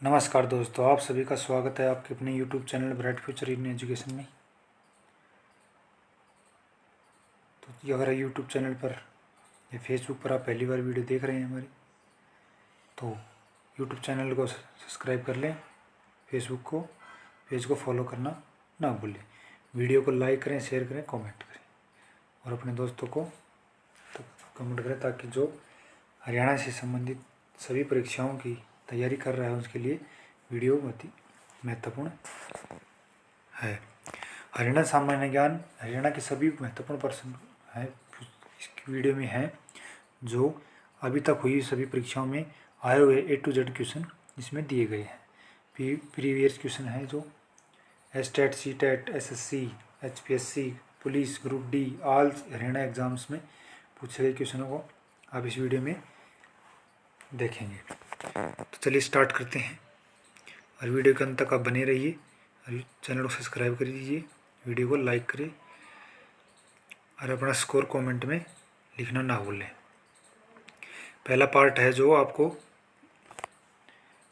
नमस्कार दोस्तों, आप सभी का स्वागत है आपके अपने YouTube channel bright future in education में। तो ये अगर YouTube चैनल पर या Facebook पर आप पहली बार वीडियो देख रहे हैं हमारी, तो YouTube चैनल को सब्सक्राइब कर लें, Facebook को पेज को फॉलो करना ना भूलें, वीडियो को लाइक करें, शेयर करें, कमेंट करें और अपने दोस्तों को तो कमेंट करें, ताकि जो हरियाणा से संबंधित सभी परीक्षाओं की तैयारी कर रहा है उसके लिए वीडियो बहुत ही महत्वपूर्ण है। हरियाणा सामान्य ज्ञान हरियाणा के सभी महत्वपूर्ण प्रश्न है इस वीडियो में हैं, जो अभी तक हुई सभी परीक्षाओं में आए हुए A to Z क्वेश्चन इसमें दिए गए हैं। प्रीवियस क्वेश्चन है जो estate, CTET, SSC, HPSC, police, group D, all Haryana exams में पूछे गए क्वेश्चनों को आप इस वीडियो में देखेंगे। तो चलिए स्टार्ट करते हैं और वीडियो के अंत तक आप बने रहिए और चैनल को सब्सक्राइब कर दीजिए, वीडियो को लाइक करें और अपना स्कोर कमेंट में लिखना ना भूलें। पहला पार्ट है जो आपको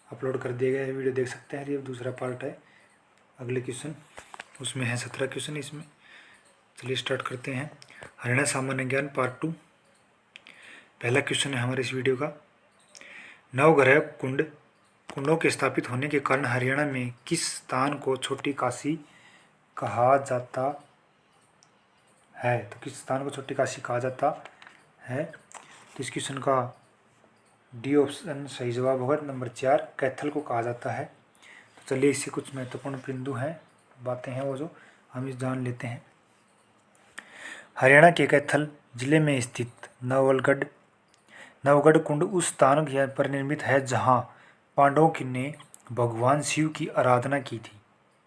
अपलोड कर दिया गया है, वीडियो देख सकते हैं। ये दूसरा पार्ट है, अगले क्वेश्चन उसमें है 17 क्वेश्चन इसमें। चलिए स्टार्ट करते हैं। हरियाणा सामान्य ज्ञान पार्ट 2। पहला क्वेश्चन है हमारे इस वीडियो का, नवग्रह कुंडों के स्थापित होने के कारण हरियाणा में किस स्थान को छोटी काशी कहा जाता है? तो किस स्थान को छोटी काशी कहा जाता है? तो इस क्वेश्चन का डी ऑप्शन सही जवाब होगा। नंबर 4 कैथल को कहा जाता है। तो चलिए इससे कुछ महत्वपूर्ण बिंदु हैं, बातें हैं वो जो हम इस जान लेते हैं। हरियाणा के कैथल जिले में स्थित नवगढ़ कुंड उस स्थान पर निर्मित है जहाँ पांडवों ने भगवान शिव की आराधना की थी।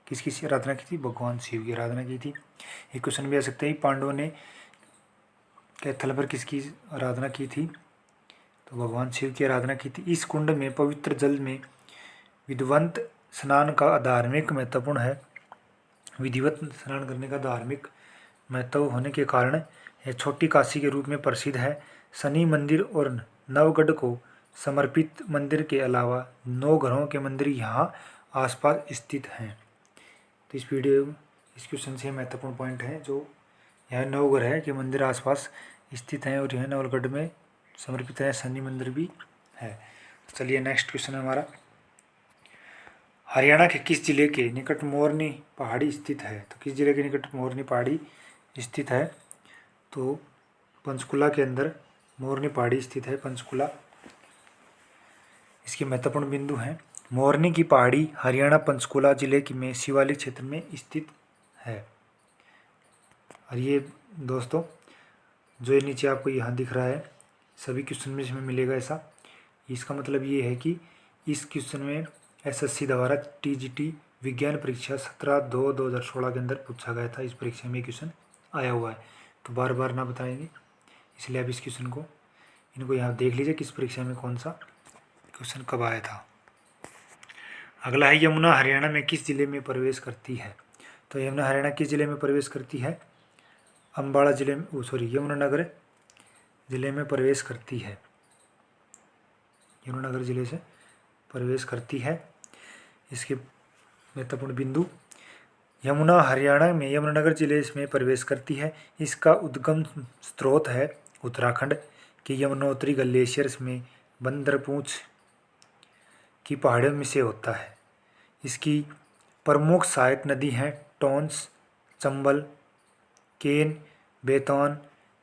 किसकी आराधना की थी? भगवान शिव की आराधना की थी। एक क्वेश्चन भी आ सकता है, पांडवों ने कैथल पर किसकी आराधना की थी? तो भगवान शिव की आराधना की थी। इस कुंड में पवित्र जल में विधिवत स्नान का धार्मिक महत्वपूर्ण है। विधिवत स्नान करने का धार्मिक महत्व होने के कारण यह छोटी काशी के रूप में प्रसिद्ध है। शनि मंदिर और नवगढ़ को समर्पित मंदिर के अलावा 9 घरों के मंदिर यहाँ आसपास स्थित हैं। तो इस क्वेश्चन से महत्वपूर्ण पॉइंट है, जो यह 9 ग्रह के मंदिर आसपास स्थित हैं और यह नवलगढ़ में समर्पित है। शनि मंदिर भी है। चलिए नेक्स्ट क्वेश्चन है हमारा, हरियाणा के किस जिले के निकट मोरनी पहाड़ी स्थित है? तो किस जिले के निकट मोरनी पहाड़ी स्थित है? तो पंचकुला के अंदर मोरनी पहाड़ी स्थित है, पंचकुला। इसके महत्वपूर्ण बिंदु हैं, मोरनी की पहाड़ी हरियाणा पंचकुला जिले में शिवालिक क्षेत्र में स्थित है। और ये दोस्तों जो ये नीचे आपको यहाँ दिख रहा है, सभी क्वेश्चन में इसमें मिलेगा ऐसा। इसका मतलब ये है कि इस क्वेश्चन में SSC द्वारा TGT विज्ञान परीक्षा 17/2/2016 के अंदर पूछा गया था। इस परीक्षा में क्वेश्चन आया हुआ है, तो बार बार ना बताएंगे, इसलिए आप इस क्वेश्चन को इनको यहाँ देख लीजिए किस परीक्षा में कौन सा क्वेश्चन कब आया था। अगला है, यमुना हरियाणा में किस जिले में प्रवेश करती है? तो यमुना हरियाणा किस जिले में प्रवेश करती है? अम्बाड़ा जिले में, यमुनानगर जिले में प्रवेश करती है। यमुनानगर जिले से प्रवेश करती है। इसके महत्वपूर्ण बिंदु, यमुना हरियाणा में यमुनानगर जिले में प्रवेश करती है। इसका उद्गम स्रोत है उत्तराखंड के यमुनोत्री ग्लेशियर में बंदरपूंछ की पहाड़ियों में से होता है। इसकी प्रमुख सहायक नदी हैं टोंस, चंबल, केन, बेतौन,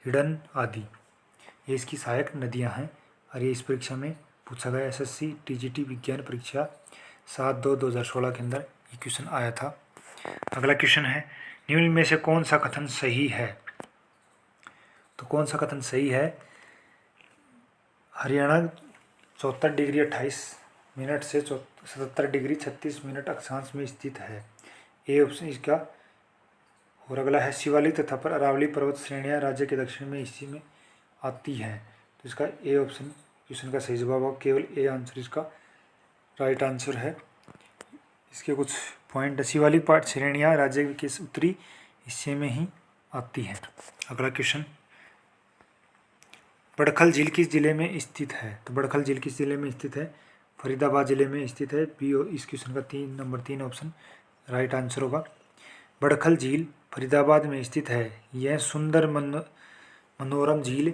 हिडन आदि। ये इसकी सहायक नदियां हैं और ये इस परीक्षा में पूछा गया। SSC TGT विज्ञान परीक्षा 7/2/2016 के अंदर ये क्वेश्चन आया था। अगला क्वेश्चन है, निम्न में से कौन सा कथन सही है? तो कौन सा कथन सही है? हरियाणा 74 डिग्री 28 मिनट से 77 डिग्री 36 मिनट अक्षांश में स्थित है। ए ऑप्शन इसका। और अगला है, शिवालिक तथा पर अरावली पर्वत श्रेणियां राज्य के दक्षिण में हिस्से में आती हैं। तो इसका ए ऑप्शन क्वेश्चन का सही जवाब होगा। केवल ए आंसर इसका राइट आंसर है। इसके कुछ पॉइंट, शिवालिक पर्वत श्रेणियां राज्य के उत्तरी हिस्से में ही आती हैं। अगला क्वेश्चन, बड़खल झील किस जिले में स्थित है? तो बड़खल झील किस जिले में स्थित है? फरीदाबाद जिले में स्थित है। बी इस क्वेश्चन का नंबर 3 ऑप्शन राइट आंसर होगा। बड़खल झील फरीदाबाद में स्थित है। यह सुंदर मनोरम झील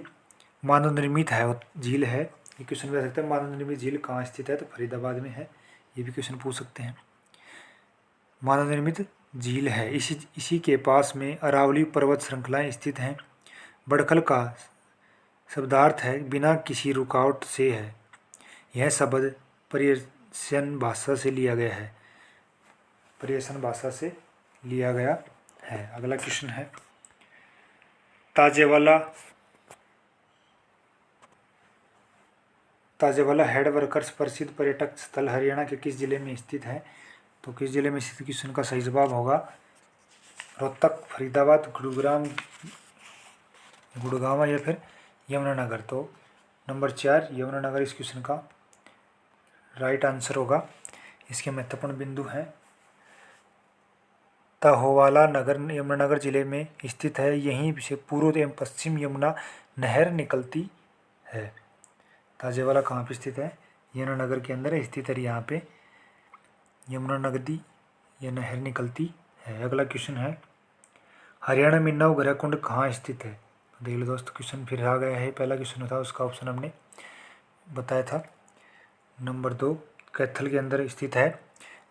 मानव निर्मित है झील है। ये क्वेश्चन भी आ सकता है, मानव निर्मित झील कहाँ स्थित है, तो फरीदाबाद में है। ये भी क्वेश्चन पूछ सकते हैं। मानव निर्मित झील है, इसी के पास में अरावली पर्वत श्रृंखलाएं स्थित हैं। बड़खल का शब्दार्थ है बिना किसी रुकावट से है। यह शब्द पर्शियन भाषा से लिया गया है। पर्शियन भाषा से लिया गया है। अगला क्वेश्चन है ताजेवाला हेड वर्कर्स प्रसिद्ध पर्यटक स्थल हरियाणा के किस जिले में स्थित है, तो किस जिले में स्थित क्वेश्चन का सही जवाब होगा रोहतक, फरीदाबाद, गुड़गांव या फिर यमुनानगर। तो नंबर 4 यमुनानगर इस क्वेश्चन का राइट आंसर होगा। इसके महत्वपूर्ण बिंदु हैं तहोवाला नगर यमुनानगर जिले में स्थित है। यहीं से पूर्व एवं पश्चिम यमुना नहर निकलती है। ताजेवाला कहाँ पे स्थित है, यमुनानगर के अंदर स्थित है। यहाँ पे यमुना नदी या नहर निकलती है। अगला क्वेश्चन है हरियाणा में नवग्रह कुंड कहाँ स्थित है। देख लो दोस्त, क्वेश्चन फिर आ गया है। पहला क्वेश्चन था उसका ऑप्शन हमने बताया था। नंबर 2 कैथल के अंदर स्थित है।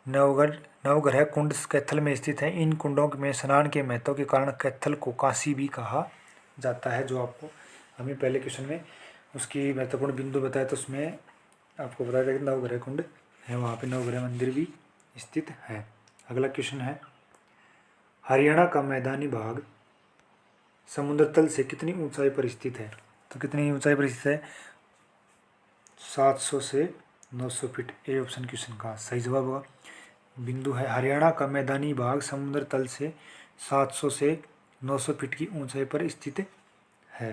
नवग्रह कुंड कैथल में स्थित है। इन कुंडों में स्नान के महत्व के कारण कैथल को काशी भी कहा जाता है। जो आपको हमें पहले क्वेश्चन में उसकी महत्वपूर्ण बिंदु बताया, तो उसमें आपको बताया था कि नवग्रह कुंड है, वहाँ पे नवग्रह मंदिर भी स्थित है। अगला क्वेश्चन है हरियाणा का मैदानी भाग समुद्र तल से कितनी ऊंचाई पर स्थित है, तो कितनी ऊंचाई पर स्थित है 700 से 900 फीट। ए ऑप्शन क्वेश्चन का सही जवाब होगा। बिंदु है हरियाणा का मैदानी भाग समुद्र तल से 700 से 900 फीट की ऊंचाई पर स्थित है।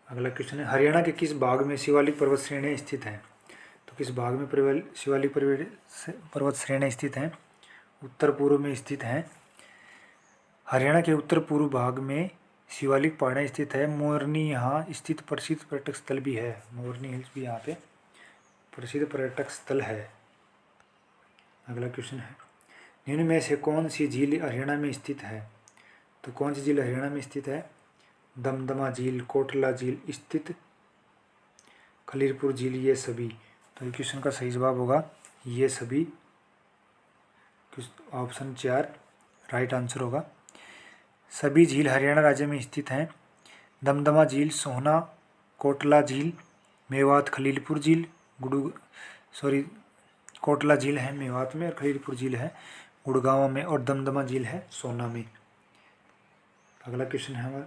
अगला क्वेश्चन है हरियाणा के किस भाग में शिवालिक पर्वत श्रेणियाँ स्थित हैं, तो किस भाग में शिवालिक पर्वत श्रेणियाँ स्थित हैं, उत्तर पूर्व में स्थित हैं। हरियाणा के उत्तर पूर्व भाग में शिवालिक पहाड़ियाँ स्थित है। मोरनी यहाँ स्थित प्रसिद्ध पर्यटक स्थल भी है। मोरनी हिल्स भी यहाँ पे प्रसिद्ध पर्यटक स्थल है। अगला क्वेश्चन है निम्न में से कौन सी झील हरियाणा में स्थित है, तो कौन सी झील हरियाणा में स्थित है दमदमा झील, कोटला झील स्थित, खलीरपुर झील, ये सभी। तो क्वेश्चन का सही जवाब होगा ये सभी। ऑप्शन 4 राइट आंसर होगा। सभी झील हरियाणा राज्य में स्थित हैं। दमदमा झील, सोहना, कोटला झील, मेवात, खलीलपुर झील, कोटला झील है मेवात में और खलीलपुर झील है गुड़गांव में और दमदमा झील है सोना में। अगला क्वेश्चन है हमारा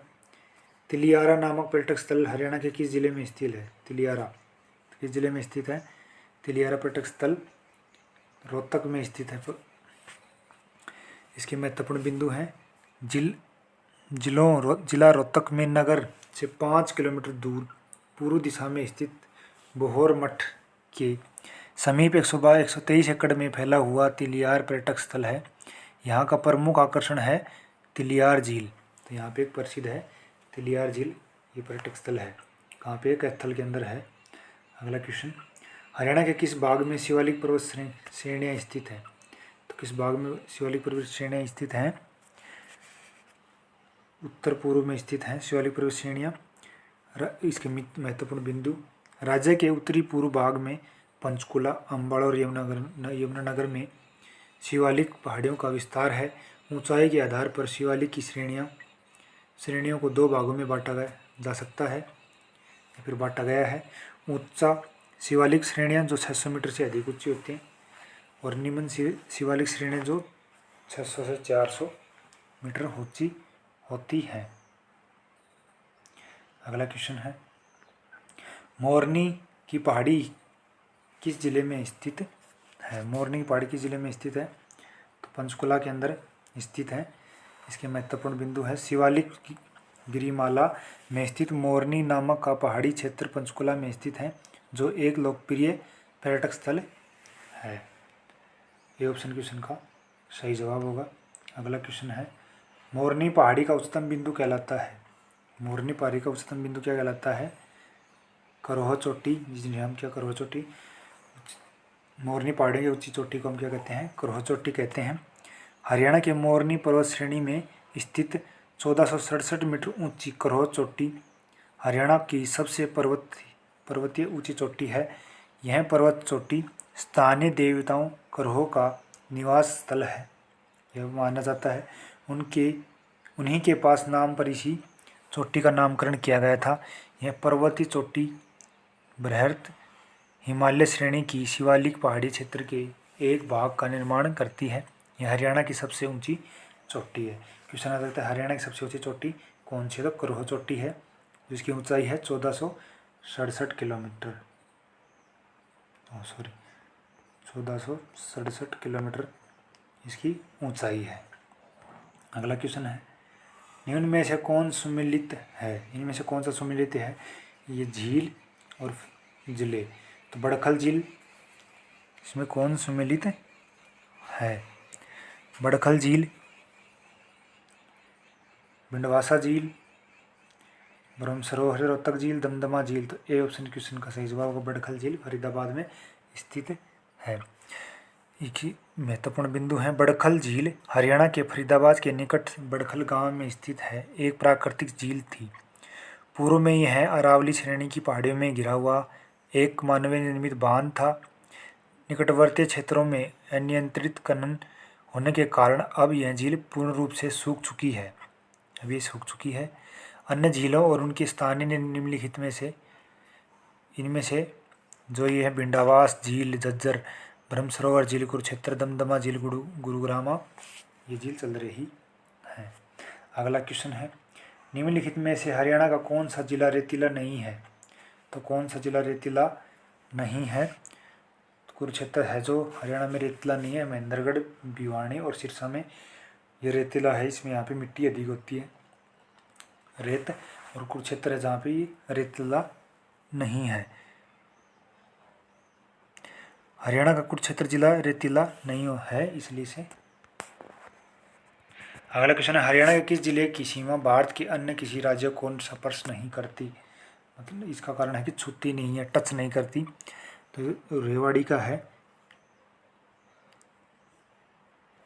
तिलियारा नामक पर्यटक स्थल हरियाणा के किस जिले में स्थित है। तिलियारा किस जिले में स्थित है, तिलियारा पर्यटक स्थल रोहतक में स्थित है। इसके महत्वपूर्ण बिंदु हैं जिला रोहतक में नगर से 5 किलोमीटर दूर पूर्व दिशा में स्थित बोहर मठ के समीप 123 एकड़ में फैला हुआ तिलियार पर्यटक स्थल है। यहाँ का प्रमुख आकर्षण है तिलियार झील। तो यहाँ पे एक प्रसिद्ध है तिलियार झील, ये पर्यटक स्थल है। कहाँ पे, कैथल के अंदर है। अगला क्वेश्चन हरियाणा के किस भाग में शिवालिक पर्वत श्रेणियाँ स्थित हैं, तो किस भाग में शिवालिक पर्वत श्रेणियाँ स्थित हैं उत्तर पूर्व में स्थित हैं शिवालिक पर्वत श्रेणियाँ। इसके महत्वपूर्ण बिंदु राज्य के उत्तरी पूर्व भाग में पंचकुला, अंबाला और यमुनानगर में शिवालिक पहाड़ियों का विस्तार है। ऊंचाई के आधार पर शिवालिक की श्रेणियों को 2 भागों में बांटा जा सकता है या फिर बांटा गया है। ऊंचा शिवालिक श्रेणियाँ जो 600 मीटर से अधिक ऊंची होती हैं और निम्न शिवालिक श्रेणियाँ जो 600 से 400 मीटर ऊंची होती हैं। अगला क्वेश्चन है मोरनी की पहाड़ी किस जिले में स्थित है। मोरनी की पहाड़ी किस जिले में स्थित है, तो पंचकुला के अंदर स्थित है। इसके महत्वपूर्ण बिंदु है शिवालिक गिरिमाला में स्थित मोरनी नामक का पहाड़ी क्षेत्र पंचकुला में स्थित है, जो एक लोकप्रिय पर्यटक स्थल है। ये ऑप्शन क्वेश्चन का सही जवाब होगा। अगला क्वेश्चन है मोरनी पहाड़ी का उच्चतम बिंदु कहलाता है। मोरनी पहाड़ी का उच्चतम बिंदु क्या कहलाता है, करोह चोटी, जिन्हें हम क्या करोह चोटी, मोरनी पहाड़ी की ऊंची चोटी को हम क्या कहते हैं, करोह चोटी कहते हैं। हरियाणा के मोरनी पर्वत श्रेणी में स्थित 1467 मीटर ऊंची करोह चोटी हरियाणा की सबसे पर्वतीय ऊंची चोटी है। यह पर्वत चोटी स्थानीय देवताओं करोह का निवास स्थल है, यह माना जाता है। उन्हीं के पास नाम पर इसी चोटी का नामकरण किया गया था। यह पर्वतीय चोटी बृहत हिमालय श्रेणी की शिवालिक पहाड़ी क्षेत्र के एक भाग का निर्माण करती है। यह हरियाणा की सबसे ऊंची चोटी है। क्वेश्चन आ सकता है हरियाणा की सबसे ऊंची चोटी कौन सी है, तो करोह चोटी है, जिसकी ऊंचाई है 1467 किलोमीटर, 1467 किलोमीटर इसकी ऊंचाई है। अगला क्वेश्चन है निम्न में से कौन सुमेलित है, इनमें से कौन सा सुमेलित है, ये झील और जिले। तो बड़खल झील इसमें कौन सुमेलित है, बड़खल झील, बिंडवासा झील, ब्रह्म सरोवर, रोहतक झील, दमदमा झील। तो ए ऑप्शन क्वेश्चन का सही जवाब होगा बड़खल झील, फरीदाबाद में स्थित है। एक ही महत्वपूर्ण बिंदु है, बड़खल झील हरियाणा के फरीदाबाद के निकट बड़खल गांव में स्थित है, एक प्राकृतिक झील थी। पूर्व में यह अरावली श्रेणी की पहाड़ियों में घिरा हुआ एक मानव निर्मित बांध था। निकटवर्ती क्षेत्रों में अनियंत्रित खनन होने के कारण अब यह झील पूर्ण रूप से सूख चुकी है, अभी सूख चुकी है। अन्य झीलों और उनके स्थानीय निम्नलिखित में से इनमें से जो ये है बिंडावास झील, झज्जर, ब्रह्म सरोवर झील, कुरुक्षेत्र, दमदमा झील, गुरुग्रामा, ये झील चल रही है। अगला क्वेश्चन है निम्नलिखित में से हरियाणा का कौन सा जिला रेतीला नहीं है, तो कौन सा जिला रेतीला नहीं है, तो कुरुक्षेत्र है जो हरियाणा में रेतीला नहीं है। महेंद्रगढ़, भिवानी और सिरसा में ये रेतीला है, इसमें यहाँ पे मिट्टी अधिक होती है रेत, और कुरुक्षेत्र है जहाँ पे रेतीला नहीं है। हरियाणा का कुरुक्षेत्र जिला रेतीला नहीं है, इसलिए से। अगला क्वेश्चन है हरियाणा के किस जिले की सीमा भारत के अन्य किसी राज्य को स्पर्श नहीं करती, मतलब इसका कारण है कि छूती नहीं है, टच नहीं करती। तो रेवाड़ी का है,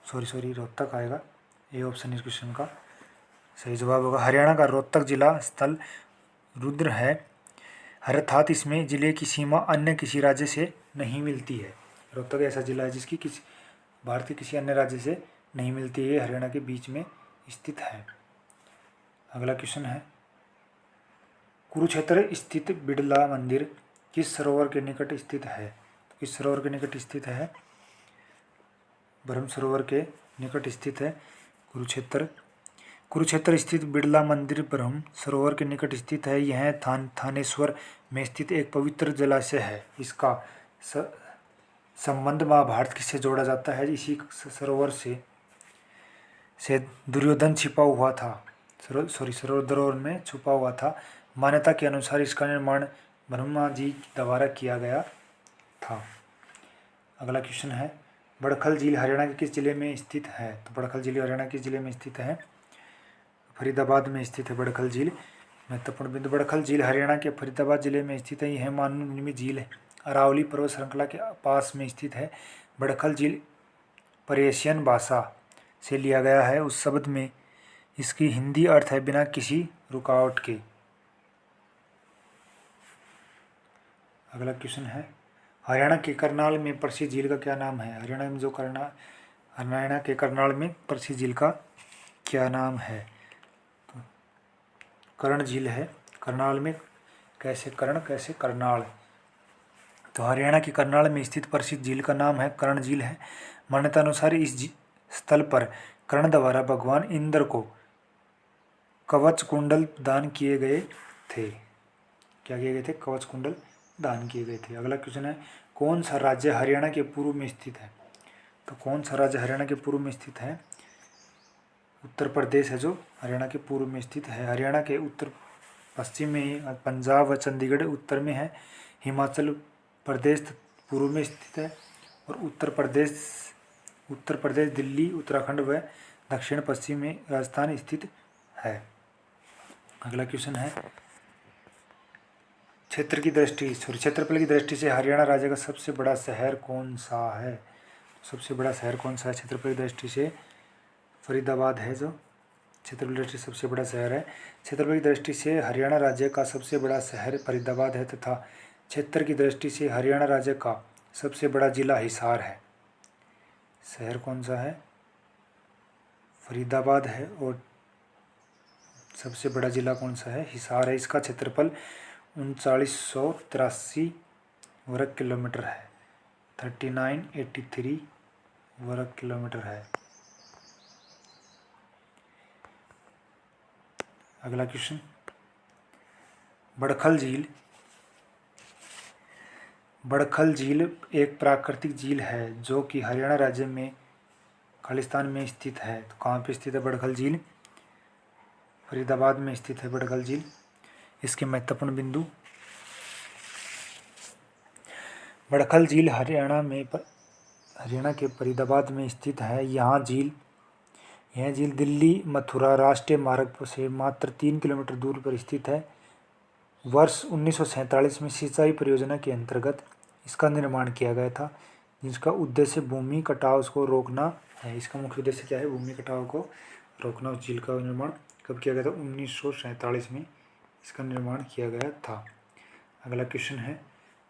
सॉरी रोहतक आएगा, ये ऑप्शन इस क्वेश्चन का सही जवाब होगा। हरियाणा का रोहतक जिला स्थल रुद्र है, अर्थात इसमें जिले की सीमा अन्य किसी राज्य से नहीं मिलती है। रोहतक ऐसा जिला है जिसकी किसी भारत के किसी अन्य राज्य से नहीं मिलती है, हरियाणा के बीच में स्थित है। अगला क्वेश्चन है कुरुक्षेत्र स्थित बिड़ला मंदिर किस सरोवर के निकट स्थित है, तो किस सरोवर के निकट स्थित है, ब्रह्म सरोवर के निकट स्थित है कुरुक्षेत्र स्थित बिड़ला मंदिर ब्रह्म सरोवर के निकट स्थित है। यह थानेश्वर में स्थित एक पवित्र जलाशय है। इसका संबंध महाभारत किससे जोड़ा जाता है, इसी सरोवर से दुर्योधन छिपा हुआ था, सरोवर में छुपा हुआ था। मान्यता के अनुसार इसका निर्माण ब्रह्मा जी द्वारा किया गया था। अगला क्वेश्चन है बड़खल झील हरियाणा के किस जिले में स्थित है, तो बड़खल झील हरियाणा किस जिले में स्थित है, फरीदाबाद में स्थित है बड़खल झील। महत्वपूर्ण बिंदु बड़खल झील हरियाणा के फरीदाबाद जिले में स्थित है। यह मानव निर्मित झील है, अरावली पर्वत श्रृंखला के पास में स्थित है। बड़खल झील पर्शियन भाषा से लिया गया है, उस शब्द में इसकी हिंदी अर्थ है बिना किसी रुकावट के। अगला क्वेश्चन है हरियाणा के करनाल में प्रसिद्ध झील का क्या नाम है, हरियाणा के करनाल में प्रसिद्ध झील का क्या नाम है, तो कर्ण झील है। करनाल में कैसे कर्ण कैसे करनाल, तो हरियाणा के करनाल में स्थित प्रसिद्ध झील का नाम है कर्ण झील है। मान्यता अनुसार इस स्थल पर कर्ण द्वारा भगवान इंद्र को कवच कुंडल दान किए गए थे, क्या किए गए थे, कवच कुंडल दान किए गए थे। अगला क्वेश्चन है कौन सा राज्य हरियाणा के पूर्व में स्थित है, तो कौन सा राज्य हरियाणा के पूर्व में स्थित है, उत्तर प्रदेश है जो हरियाणा के पूर्व में स्थित है। हरियाणा के उत्तर पश्चिम में पंजाब व चंडीगढ़ उत्तर में है, हिमाचल प्रदेश पूर्व में स्थित है, और उत्तर प्रदेश दिल्ली, उत्तराखंड व दक्षिण पश्चिम में राजस्थान स्थित है। अगला क्वेश्चन है क्षेत्रफल की दृष्टि से हरियाणा राज्य का सबसे बड़ा शहर कौन सा है? सबसे बड़ा शहर कौन सा है क्षेत्रफल की दृष्टि से? फरीदाबाद है जो क्षेत्रफल की दृष्टि से सबसे बड़ा शहर है। क्षेत्रफल की दृष्टि से हरियाणा राज्य का सबसे बड़ा शहर फरीदाबाद है तथा क्षेत्र की दृष्टि से हरियाणा राज्य का सबसे बड़ा जिला हिसार है। शहर कौन सा है? फरीदाबाद है और सबसे बड़ा जिला कौन सा है? हिसार है। इसका क्षेत्रफल 3983 वर्ग किलोमीटर है। 3983 वर्ग किलोमीटर है। अगला क्वेश्चन, बड़खल झील एक प्राकृतिक झील है जो कि हरियाणा राज्य में खालिस्तान में स्थित है। तो कहाँ पे स्थित है बड़खल झील? फरीदाबाद में स्थित है बड़खल झील। इसके महत्वपूर्ण बिंदु, बड़खल झील हरियाणा के फरीदाबाद में स्थित है। यह झील दिल्ली मथुरा राष्ट्रीय मार्ग से मात्र 3 किलोमीटर दूर पर स्थित है। वर्ष 1947 में सिंचाई परियोजना के अंतर्गत इसका निर्माण किया गया था, जिसका उद्देश्य भूमि कटाव को रोकना है। इसका मुख्य उद्देश्य क्या है? भूमि कटाव को रोकना। उस झील का निर्माण कब किया गया था? 1947 में इसका निर्माण किया गया था। अगला क्वेश्चन है,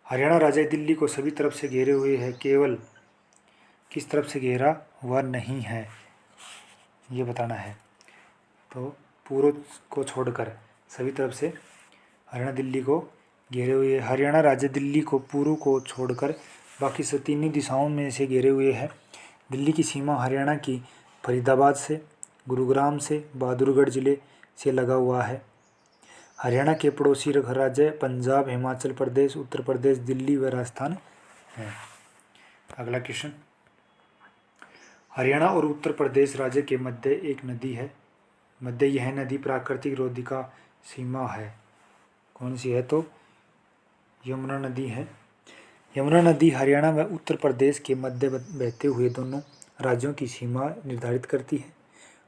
हरियाणा राज्य दिल्ली को सभी तरफ से घेरे हुए है, केवल किस तरफ से घेरा हुआ नहीं है, ये बताना है। तो पूर्व को छोड़कर सभी तरफ से हरियाणा दिल्ली को घेरे हुए है। हरियाणा राज्य दिल्ली को पूर्व को छोड़कर बाकी 17 दिशाओं में से घेरे हुए है। दिल्ली की सीमा हरियाणा की फरीदाबाद से, गुरुग्राम से, बहादुरगढ़ जिले से लगा हुआ है। हरियाणा के पड़ोसी राज्य पंजाब, हिमाचल प्रदेश, उत्तर प्रदेश, दिल्ली व राजस्थान है। अगला क्वेश्चन, हरियाणा और उत्तर प्रदेश राज्य के मध्य एक नदी है। यह नदी प्राकृतिक रोधिका सीमा है। कौन सी है? तो यमुना नदी है। यमुना नदी हरियाणा व उत्तर प्रदेश के मध्य बहते हुए दोनों राज्यों की सीमा निर्धारित करती है।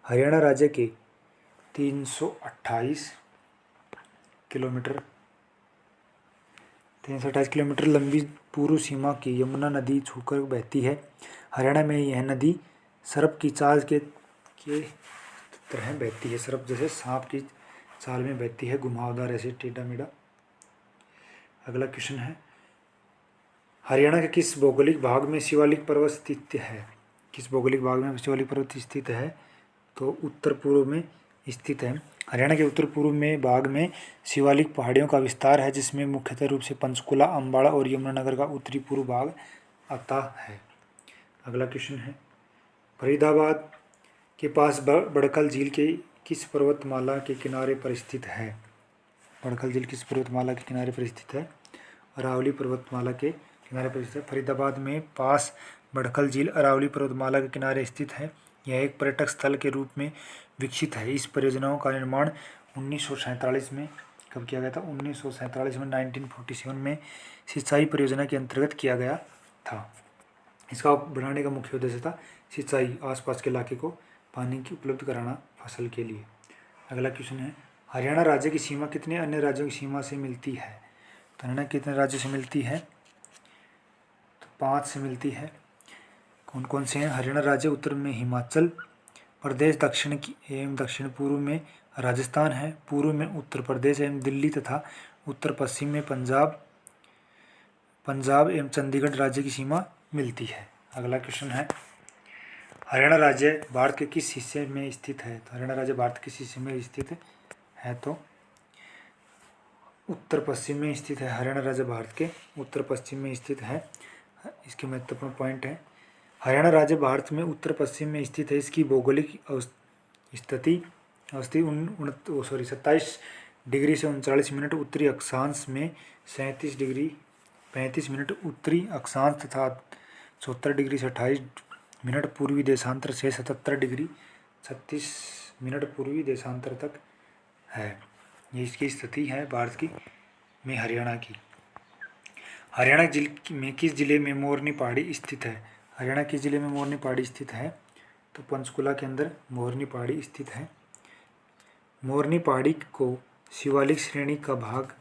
हरियाणा राज्य के 328 किलोमीटर लंबी पूर्व सीमा की यमुना नदी छूकर बहती है। हरियाणा में यह नदी सर्प की चाल के तरह बहती है। सर्प जैसे सांप की चाल में बहती है, घुमावदार, ऐसे टेढ़ा मेढ़ा। अगला क्वेश्चन है, हरियाणा के किस भौगोलिक भाग में शिवालिक पर्वत स्थित है? किस भौगोलिक भाग में शिवालिक पर्वत स्थित है? तो उत्तर पूर्व में स्थित है। हरियाणा के उत्तर पूर्व में भाग में शिवालिक पहाड़ियों का विस्तार है, जिसमें मुख्यतः रूप से पंचकुला, अम्बाड़ा और यमुनानगर का उत्तरी पूर्व भाग आता है। अगला क्वेश्चन है, फरीदाबाद के पास बड़खल झील के किस पर्वतमाला के किनारे पर स्थित है? बड़खल झील किस पर्वतमाला के किनारे पर स्थित है? अरावली पर्वतमाला के किनारे पर स्थित है। फरीदाबाद में पास बड़खल झील अरावली पर्वतमाला के किनारे स्थित है। यह एक पर्यटक स्थल के रूप में विकसित है। इस परियोजना का निर्माण 1947 में कब किया गया था? 1947 में 1947 में सिंचाई परियोजना के अंतर्गत किया गया था। इसका बनाने का मुख्य उद्देश्य था सिंचाई, आसपास के इलाके को पानी की उपलब्ध कराना फसल के लिए। अगला क्वेश्चन है, हरियाणा राज्य की सीमा कितने अन्य राज्यों की सीमा से मिलती है? तो हरियाणा कितने राज्यों से मिलती है? तो 5 से मिलती है। कौन कौन से हैं? हरियाणा राज्य उत्तर में हिमाचल प्रदेश, दक्षिण पूर्व में राजस्थान है, पूर्व में उत्तर प्रदेश एवं दिल्ली तथा उत्तर पश्चिम में पंजाब एवं चंडीगढ़ राज्य की सीमा मिलती है। अगला क्वेश्चन है, हरियाणा राज्य भारत के किस हिस्से में स्थित है? तो हरियाणा राज्य भारत के किस हिस्से में स्थित है? तो उत्तर पश्चिम में स्थित है। हरियाणा राज्य भारत के उत्तर पश्चिम में स्थित है। इसके महत्वपूर्ण पॉइंट है, हरियाणा राज्य भारत में उत्तर पश्चिम में स्थित है। इसकी भौगोलिक स्थिति 27 डिग्री से 39 मिनट उत्तरी अक्षांश में, 37 डिग्री 35 मिनट उत्तरी अक्षांश तथा 74 डिग्री से 28 मिनट पूर्वी देशांतर से 77 डिग्री 36 मिनट पूर्वी देशांतर तक है। ये इसकी स्थिति है भारत की में हरियाणा की। हरियाणा में किस जिले में मोरनी पहाड़ी स्थित है? हरियाणा किस जिले में मोरनी पहाड़ी स्थित है? तो पंचकुला के अंदर मोरनी पहाड़ी स्थित है। मोरनी पहाड़ी को शिवालिक श्रेणी का भाग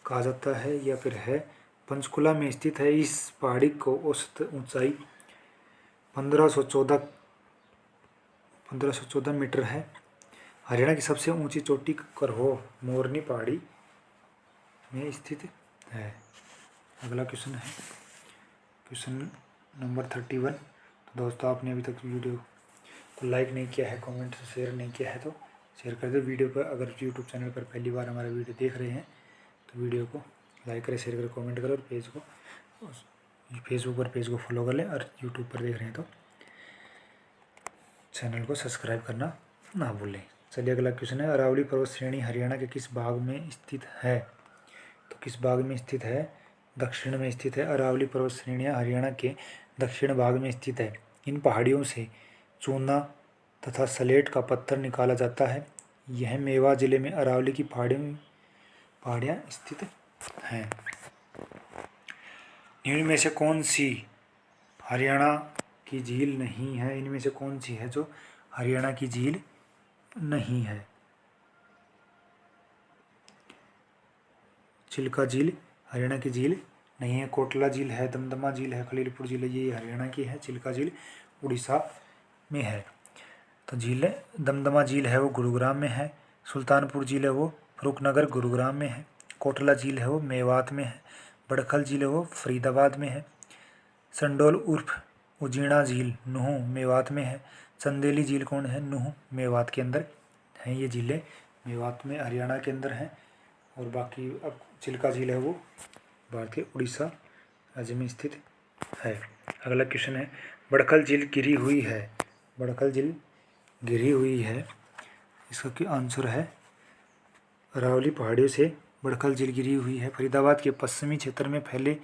कहा जाता है या फिर है। पंचकुला में स्थित है। इस पहाड़ी को औसत ऊंचाई 1514 मीटर है। हरियाणा की सबसे ऊंची चोटी करहो मोरनी पहाड़ी में स्थित है। अगला क्वेश्चन है क्वेश्चन नंबर 31। तो दोस्तों आपने अभी तक वीडियो को लाइक नहीं किया है, कमेंट शेयर नहीं किया है तो शेयर कर दो। वीडियो पर अगर यूट्यूब चैनल पर पहली बार हमारा वीडियो देख रहे हैं तो वीडियो को लाइक करें, शेयर करें, कमेंट करें और पेज को फेसबुक पर पेज को फॉलो कर लें और यूट्यूब पर देख रहे हैं तो चैनल को सब्सक्राइब करना ना भूलें। चलिए अगला क्वेश्चन है, अरावली पर्वत श्रेणी हरियाणा के किस भाग में स्थित है? तो किस भाग में स्थित है? दक्षिण में स्थित है। अरावली पर्वत श्रेणियाँ हरियाणा के दक्षिण भाग में स्थित है। इन पहाड़ियों से चूना तथा सलेट का पत्थर निकाला जाता है। यह मेवात जिले में अरावली की पहाड़ियाँ स्थित हैं। इनमें में से कौन सी हरियाणा की झील नहीं है? इनमें से कौन सी है जो हरियाणा की झील नहीं है? चिल्का झील हरियाणा की झील नहीं है। कोटला झील है, दमदमा झील है, खलीलपुर झील है, ये हरियाणा की है। चिल्का झील उड़ीसा में है। तो झील दमदमा झील है वो गुरुग्राम में है। सुल्तानपुर झील है वो फरुखनगर गुरुग्राम में है। कोटला झील है वो मेवात में है। बड़खल झील है वो फरीदाबाद में है। संडोल उर्फ उजीणा झील नूह मेवात में है। चंदेली झील कौन है? नूह मेवात के अंदर हैं। ये झीलें मेवात में हरियाणा के अंदर हैं। और बाकी अब चिल्का झील है वो भारतीय उड़ीसा राज्य में स्थित है। अगला क्वेश्चन है, बड़खल झील घिरी हुई है। बड़खल झील घिरी हुई है, इसका क्या आंसर है? अरावली पहाड़ियों से बड़खल झील घिरी हुई है। फरीदाबाद के पश्चिमी क्षेत्र में फैले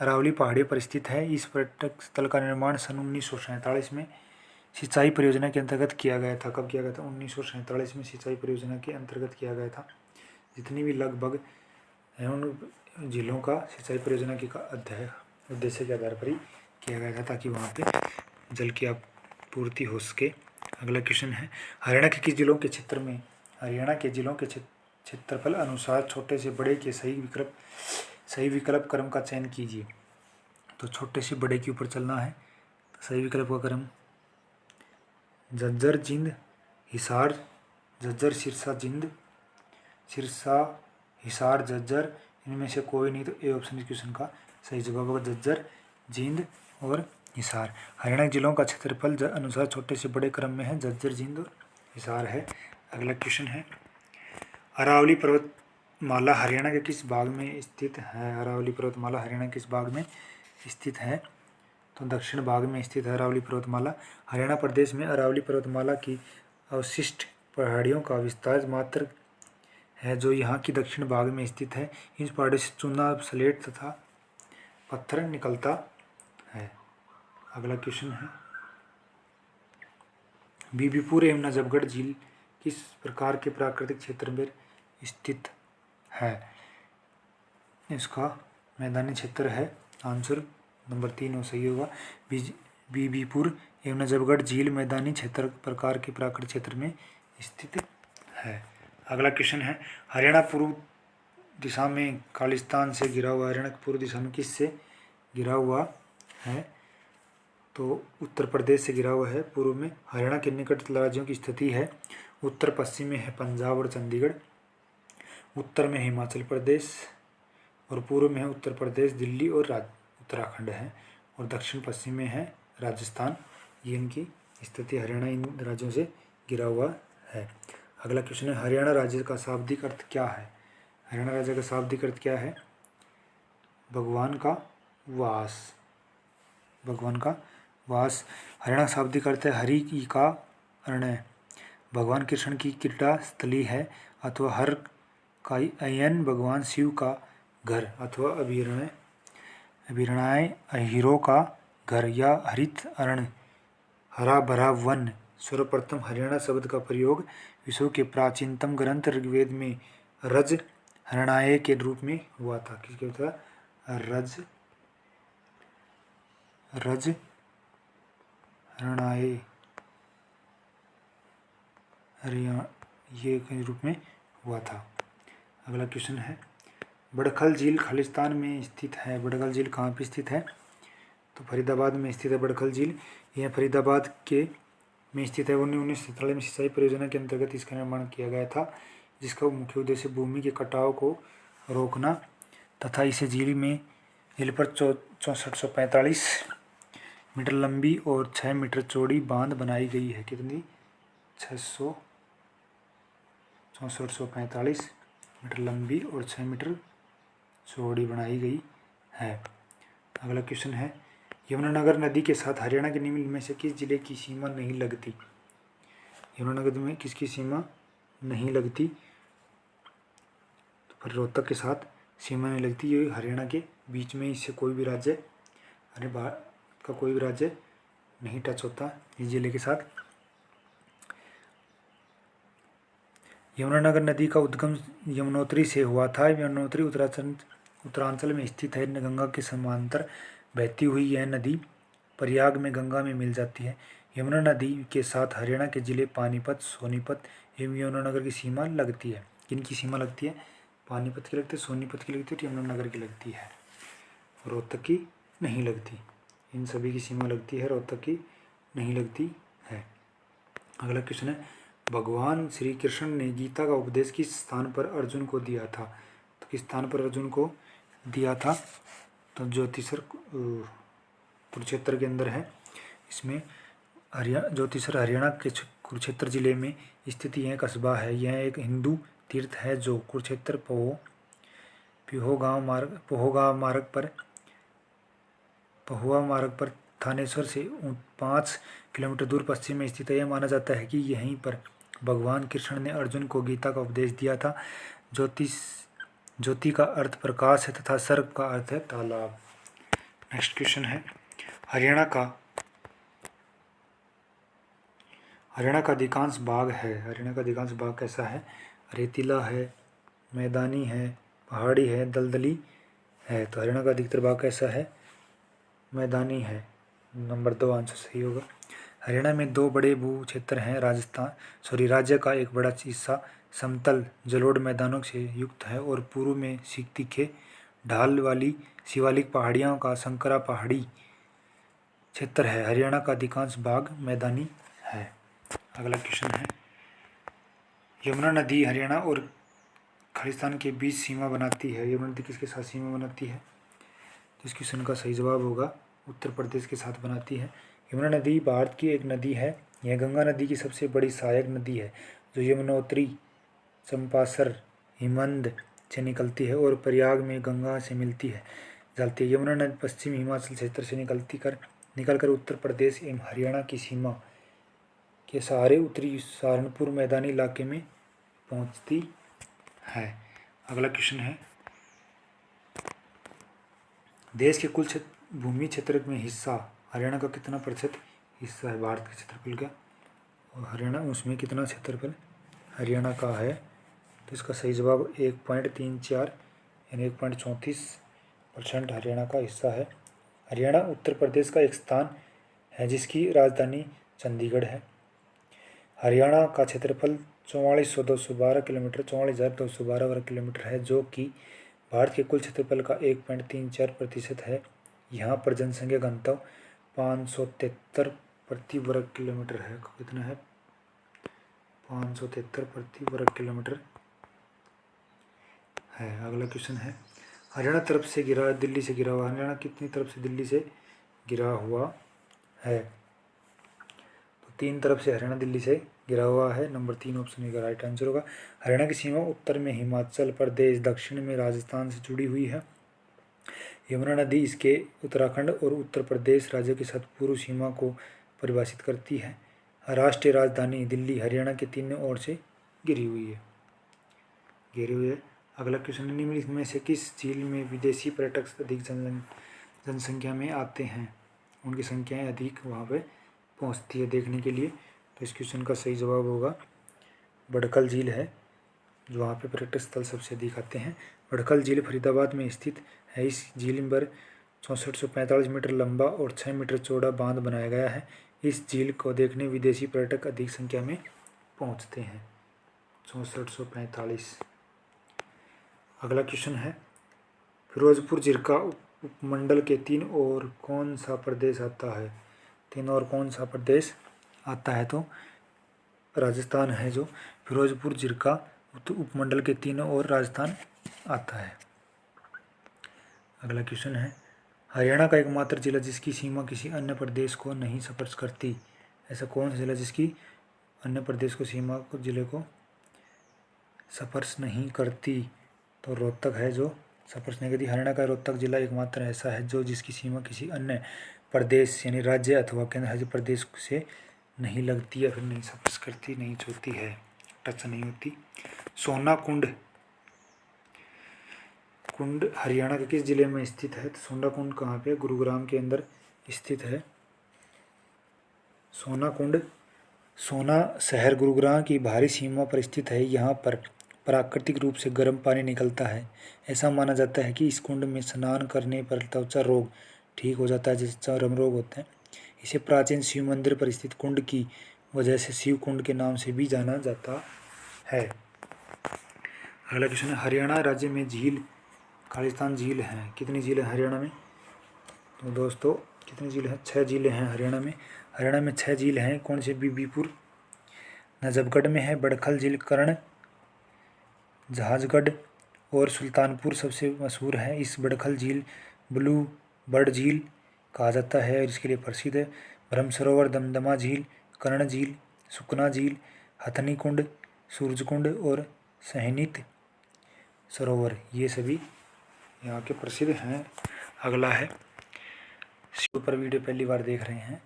अरावली पहाड़ियों पर स्थित है। इस पर्यटक स्थल का निर्माण सन 1947 में सिंचाई परियोजना के अंतर्गत किया गया था। कब किया गया था? 1947 में सिंचाई परियोजना के अंतर्गत किया गया था। जितनी भी लगभग हैं उन जिलों का सिंचाई परियोजना के उद्देश्य के आधार पर ही किया गया था ताकि वहाँ पे जल की आपूर्ति हो सके। अगला क्वेश्चन है, हरियाणा के किस जिलों के क्षेत्र में हरियाणा के जिलों के क्षेत्रफल अनुसार छोटे से बड़े के सही विकल्प क्रम का चयन कीजिए। तो छोटे से बड़े के ऊपर चलना है। तो सही विकल्प का क्रम झज्जर जिंद हिसार, झज्जर सिरसा जिंद, सिरसा हिसार झज्जर, इनमें से कोई नहीं। तो ए ऑप्शन इस क्वेश्चन का सही जवाब होगा झज्जर जिंद और हिसार। हरियाणा जिलों का क्षेत्रफल अनुसार छोटे से बड़े क्रम में है, झज्जर जिंद और हिसार है। अगला क्वेश्चन है, अरावली पर्वतमाला हरियाणा के किस भाग में स्थित है? अरावली पर्वतमाला हरियाणा किस भाग में स्थित है? तो दक्षिण भाग में स्थित है अरावली पर्वतमाला। हरियाणा प्रदेश में अरावली पर्वतमाला की अवशिष्ट पहाड़ियों का विस्तार मात्र है जो यहाँ की दक्षिण भाग में स्थित है। इन पहाड़ियों से चूना सलेट तथा पत्थर निकलता है। अगला क्वेश्चन है, बीबीपुर एवं नजफगढ़ झील किस प्रकार के प्राकृतिक क्षेत्र में स्थित है? इसका मैदानी क्षेत्र है। आंसर नंबर 3 सही होगा। बीबीपुर एवं नजफगढ़ झील मैदानी क्षेत्र प्रकार के प्राकृतिक क्षेत्र में स्थित है। अगला क्वेश्चन है, हरियाणा पूर्व दिशा में खालिस्तान से घिरा हुआ। हरियाणा पूर्व दिशा में किससे घिरा हुआ है? तो उत्तर प्रदेश से घिरा हुआ है। पूर्व में हरियाणा के निकट राज्यों की स्थिति है। उत्तर पश्चिम में है पंजाब और चंडीगढ़, उत्तर में हिमाचल प्रदेश और पूर्व में है उत्तर प्रदेश, दिल्ली और उत्तराखंड है और दक्षिण पश्चिम में है राजस्थान। ये इनकी स्थिति हरियाणा इन राज्यों से घिरा हुआ है। अगला क्वेश्चन है, हरियाणा राज्य का शाब्दिक अर्थ क्या है? हरियाणा राज्य का शाब्दिक अर्थ क्या है? भगवान का वास। भगवान का वास। हरियाणा शाब्दिक अर्थ है हरि का अरण्य, भगवान कृष्ण की क्रीड़ा स्थली है अथवा हर का अयन भगवान शिव का घर अथवा अभिरणाय अहिरों का घर या हरित अरण्य, हरा भरा वन। सर्वप्रथम हरियाणा शब्द का प्रयोग विश्व के प्राचीनतम ग्रंथ ऋग्वेद में रज हरणाए के रूप में हुआ था। किसके होता? रज हरणाए ये के रूप में हुआ था। अगला क्वेश्चन है, बड़खल झील खालिस्तान में स्थित है। बड़खल झील कहाँ पे स्थित है? तो फरीदाबाद में स्थित है बड़खल झील। यह फरीदाबाद के में स्थित है। 1947 में सिंचाई परियोजना के अंतर्गत इसका निर्माण किया गया था, जिसका मुख्य उद्देश्य भूमि के कटाव को रोकना तथा इसे झील पर 6445 मीटर लंबी और 6 मीटर चौड़ी बांध बनाई गई है। कितनी? 6445 मीटर लंबी और 6 मीटर चौड़ी बनाई गई है। अगला क्वेश्चन है, यमुनानगर नदी के साथ हरियाणा के निम्न में से किस जिले की सीमा नहीं लगती? यमुनानगर में किसकी सीमा नहीं लगती? तो फिर रोहतक के साथ सीमा नहीं लगती। ये हरियाणा के बीच में, इससे कोई भी राज्य भारत का कोई भी राज्य नहीं टच होता इस जिले के साथ। यमुनानगर नदी का उद्गम यमुनोत्री से हुआ था। यमुनोत्री उत्तरांचल में स्थित है। गंगा के समांतर बहती हुई यह नदी प्रयाग में गंगा में मिल जाती है। यमुना नदी के साथ हरियाणा के जिले पानीपत, सोनीपत एवं यमुनानगर की सीमा लगती है। किनकी सीमा लगती है? पानीपत की लगती है, सोनीपत की लगती है और यमुनानगर की लगती है। रोहतक की नहीं लगती। इन सभी की सीमा लगती है, रोहतक की नहीं लगती है। अगला क्वेश्चन है, भगवान श्री कृष्ण ने गीता का उपदेश किस स्थान पर अर्जुन को दिया था? तो किस स्थान पर अर्जुन को दिया था? तो ज्योतिसर कुरुक्षेत्र के अंदर है। इसमें ज्योतिसर हरियाणा के कुरुक्षेत्र जिले में स्थित यह कस्बा है। यह एक हिंदू तीर्थ है जो कुरुक्षेत्र पहुआ मार्ग पर थानेश्वर से 5 किलोमीटर दूर पश्चिम में स्थित है। यह माना जाता है कि यहीं पर भगवान कृष्ण ने अर्जुन को गीता का उपदेश दिया था। ज्योति का अर्थ प्रकाश है तथा सर्प का अर्थ है तालाब। नेक्स्ट क्वेश्चन है, हरियाणा का अधिकांश भाग है। हरियाणा का अधिकांश भाग कैसा है? रेतीला है, मैदानी है, पहाड़ी है, दलदली है। तो हरियाणा का अधिकतर भाग कैसा है? मैदानी है। नंबर 2 आंसर सही होगा। हरियाणा में 2 बड़े भू क्षेत्र हैं। राज्य का एक बड़ा हिस्सा समतल जलोढ़ मैदानों से युक्त है और पूर्व में तीखे ढाल वाली शिवालिक पहाड़ियों का संकरा पहाड़ी क्षेत्र है। हरियाणा का अधिकांश भाग मैदानी है। अगला क्वेश्चन है, यमुना नदी हरियाणा और खालिस्तान के बीच सीमा बनाती है। यमुना नदी किसके साथ सीमा बनाती है? तो इस क्वेश्चन का सही जवाब होगा उत्तर प्रदेश के साथ बनाती है। यमुना नदी भारत की एक नदी है। यह गंगा नदी की सबसे बड़ी सहायक नदी है जो यमुनोत्री, चंपासर, हिमंद से निकलती है और प्रयाग में गंगा से मिलती है जाती है। यमुना नदी पश्चिम हिमाचल क्षेत्र से निकलकर उत्तर प्रदेश एवं हरियाणा की सीमा के सहारे उत्तरी सहारनपुर मैदानी इलाके में पहुंचती है। अगला क्वेश्चन है, देश के कुल भूमि क्षेत्र में हिस्सा हरियाणा का कितना प्रतिशत हिस्सा है? भारत के क्षेत्रफल का और हरियाणा उसमें कितना क्षेत्रफल हरियाणा का है? तो इसका सही जवाब 1.34 यानी 1.34% हरियाणा का हिस्सा है। हरियाणा उत्तर प्रदेश का एक स्थान है जिसकी राजधानी चंडीगढ़ है। हरियाणा का क्षेत्रफल 44,212 किलोमीटर 44,212 वर्ग किलोमीटर है, जो कि भारत के कुल क्षेत्रफल का 1.34% है। यहाँ पर जनसंख्या घनत्व 573 प्रति वर्ग किलोमीटर है। कितना है? 573 प्रति वर्ग किलोमीटर है। अगला क्वेश्चन है, हरियाणा तरफ से घिरा दिल्ली से घिरा हुआ। हरियाणा कितनी तरफ से दिल्ली से घिरा हुआ है? तो 3 तरफ से हरियाणा दिल्ली से घिरा हुआ है। नंबर 3 ऑप्शन का राइट आंसर होगा। हरियाणा की सीमा उत्तर में हिमाचल प्रदेश, दक्षिण में राजस्थान से जुड़ी हुई है। यमुना नदी इसके उत्तराखंड और उत्तर प्रदेश राज्य के साथ पूर्व सीमा को परिभाषित करती है। राष्ट्रीय राजधानी दिल्ली हरियाणा के 3 ओर से घिरी हुई है। अगला क्वेश्चन, निम्न में से किस झील में विदेशी पर्यटक अधिक जनसंख्या में आते हैं? उनकी संख्याएं अधिक वहाँ पे पहुँचती है देखने के लिए। तो इस क्वेश्चन का सही जवाब होगा बड़खल झील है, जो वहाँ पे पर्यटक स्थल सबसे अधिक आते हैं। बड़खल झील फरीदाबाद में स्थित है। इस झील पर 6445 मीटर लंबा और 6 मीटर चौड़ा बांध बनाया गया है। इस झील को देखने विदेशी पर्यटक अधिक संख्या में पहुँचते हैं। 6445। अगला क्वेश्चन है, फिरोजपुर जिला उपमंडल के 3 और कौन सा प्रदेश आता है? 3 और कौन सा प्रदेश आता है? तो राजस्थान है जो फिरोजपुर जिला उपमंडल के 3 और राजस्थान आता है। अगला क्वेश्चन है, हरियाणा का एकमात्र जिला जिसकी सीमा किसी अन्य प्रदेश को नहीं स्पर्श करती। ऐसा कौन सा जिला जिसकी अन्य प्रदेश को सीमा को जिले को स्पर्श नहीं करती? तो रोहतक है जो स्पर्श नहीं करती। हरियाणा का रोहतक जिला एकमात्र ऐसा है जो जिसकी सीमा किसी अन्य प्रदेश यानी राज्य अथवा केंद्र शासित प्रदेश से नहीं लगती या फिर नहीं स्पर्श करती, नहीं छूती है, टच नहीं होती। सोना कुंड हरियाणा के किस जिले में स्थित है? तो सोना कुंड कहाँ पे? गुरुग्राम के अंदर स्थित है। सोना कुंड सोना शहर गुरुग्राम की बाहरी सीमा पर स्थित है। यहाँ पर प्राकृतिक रूप से गर्म पानी निकलता है। ऐसा माना जाता है कि इस कुंड में स्नान करने पर त्वचा रोग ठीक हो जाता है, जैसे चर्म रोग होते हैं। इसे प्राचीन शिव मंदिर पर स्थित कुंड की वजह से शिव कुंड के नाम से भी जाना जाता है। अगला क्वेश्चन है, हरियाणा राज्य में झील खालिस्तान झील हैं। कितनी झील है हरियाणा में? तो दोस्तों कितनी झील है? 6 झीलें हैं हरियाणा में। हरियाणा में 6 झील हैं। कौन से? बीबीपुर नजफगढ़ में है, बड़खल झील कर्ण जहाजगढ़ और सुल्तानपुर सबसे मशहूर है। इस बड़खल झील ब्लू बर्ड झील कहा जाता है और इसके लिए प्रसिद्ध है। ब्रह्म सरोवर, दमदमा झील, कर्ण झील, सुकना झील, हथनी कुंड, सूरज कुंड और सहनीत सरोवर, ये सभी यहाँ के प्रसिद्ध हैं। अगला है, पर वीडियो पहली बार देख रहे हैं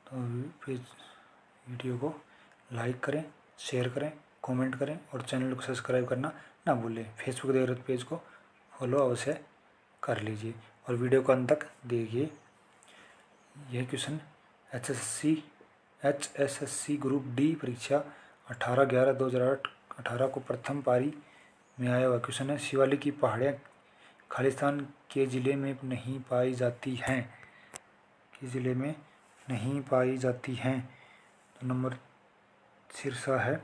तो फिर वीडियो को लाइक करें, शेयर करें, कमेंट करें और चैनल को सब्सक्राइब करना ना भूलें। फेसबुक देख रहे तो पेज को फॉलो अवश्य कर लीजिए और वीडियो को अंत तक देखिए। यह क्वेश्चन HSC ग्रुप डी परीक्षा 18/11/2018 को प्रथम पारी में आया हुआ क्वेश्चन है। शिवालिक की पहाड़ियाँ खालिस्तान के ज़िले में नहीं पाई जाती हैं। किस ज़िले में नहीं पाई जाती हैं? तो नंबर शीर्षा है,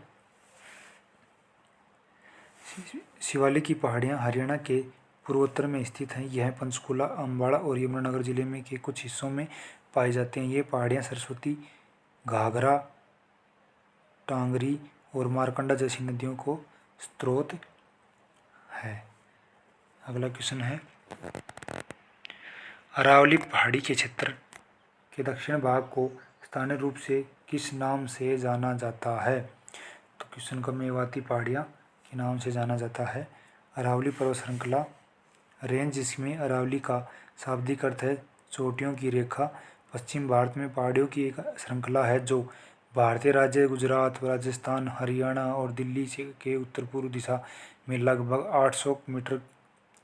शिवालिक की पहाड़ियाँ हरियाणा के पूर्वोत्तर में स्थित हैं। यह पंचकुला, अम्बाड़ा और यमुनानगर जिले में के कुछ हिस्सों में पाई जाती हैं। ये पहाड़ियाँ सरस्वती, घाघरा, टांगरी और मारकंडा जैसी नदियों को स्रोत है। अगला क्वेश्चन है, अरावली पहाड़ी के क्षेत्र के दक्षिण भाग को स्थानीय रूप से किस नाम से जाना जाता है? तो क्वेश्चन को मेवाती पहाड़ियाँ के नाम से जाना जाता है। अरावली पर्वत श्रृंखला रेंज, जिसमें अरावली का शाब्दिक अर्थ है चोटियों की रेखा, पश्चिम भारत में पहाड़ियों की एक श्रृंखला है जो भारतीय राज्य गुजरात, राजस्थान, हरियाणा और दिल्ली से के उत्तर पूर्व दिशा में लगभग 800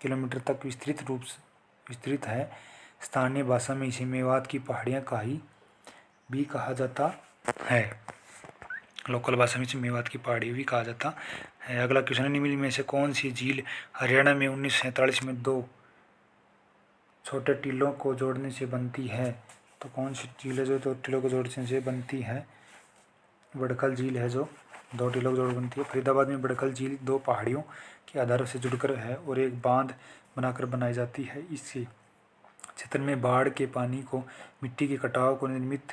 किलोमीटर तक विस्तृत है। स्थानीय भाषा में इसे मेवात की पहाड़ियाँ भी कहा जाता है। लोकल भाषा में इसे मेवात की पहाड़ी भी कहा जाता है। अगला क्वेश्चन है, निम्न में से कौन सी झील हरियाणा में 1947 में 2 छोटे टीलों को जोड़ने से बनती है? तो कौन सी झील है जो 2 टीलों को जोड़ने से बनती है? बड़खल झील है जो 2 टीलों को जोड़ बनती है। फरीदाबाद में बड़खल झील 2 पहाड़ियों के आधार से जुड़कर है और एक बांध बनाकर बनाई जाती है। इससे क्षेत्र में बाढ़ के पानी को, मिट्टी के कटाव को निर्मित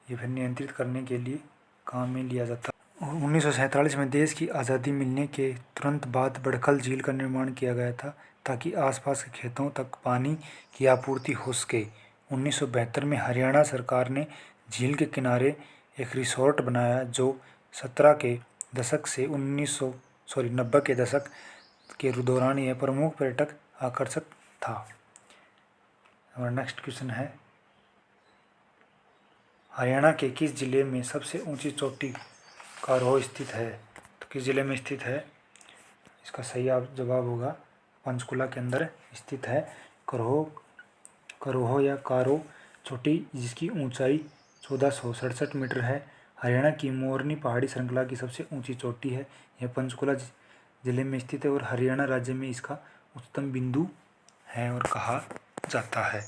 या फिर नियंत्रित करने के लिए काम में लिया जाता है। 1947 में देश की आज़ादी मिलने के तुरंत बाद बड़खल झील का निर्माण किया गया था ताकि आसपास के खेतों तक पानी की आपूर्ति हो सके। 1972 में हरियाणा सरकार ने झील के किनारे एक रिसोर्ट बनाया जो 17 के दशक से 90 के दशक के दौरान यह प्रमुख पर्यटक आकर्षक था। हमारा नेक्स्ट क्वेश्चन है, हरियाणा के किस जिले में सबसे ऊंची चोटी कारोह स्थित है? तो किस जिले में स्थित है? इसका सही जवाब होगा पंचकुला के अंदर स्थित है कारोह या कारो चोटी, जिसकी ऊंचाई 1467 मीटर है। हरियाणा की मोरनी पहाड़ी श्रृंखला की सबसे ऊंची चोटी है। यह पंचकुला जिले में स्थित है और हरियाणा राज्य में इसका उच्चतम बिंदु है और कहा जाता है।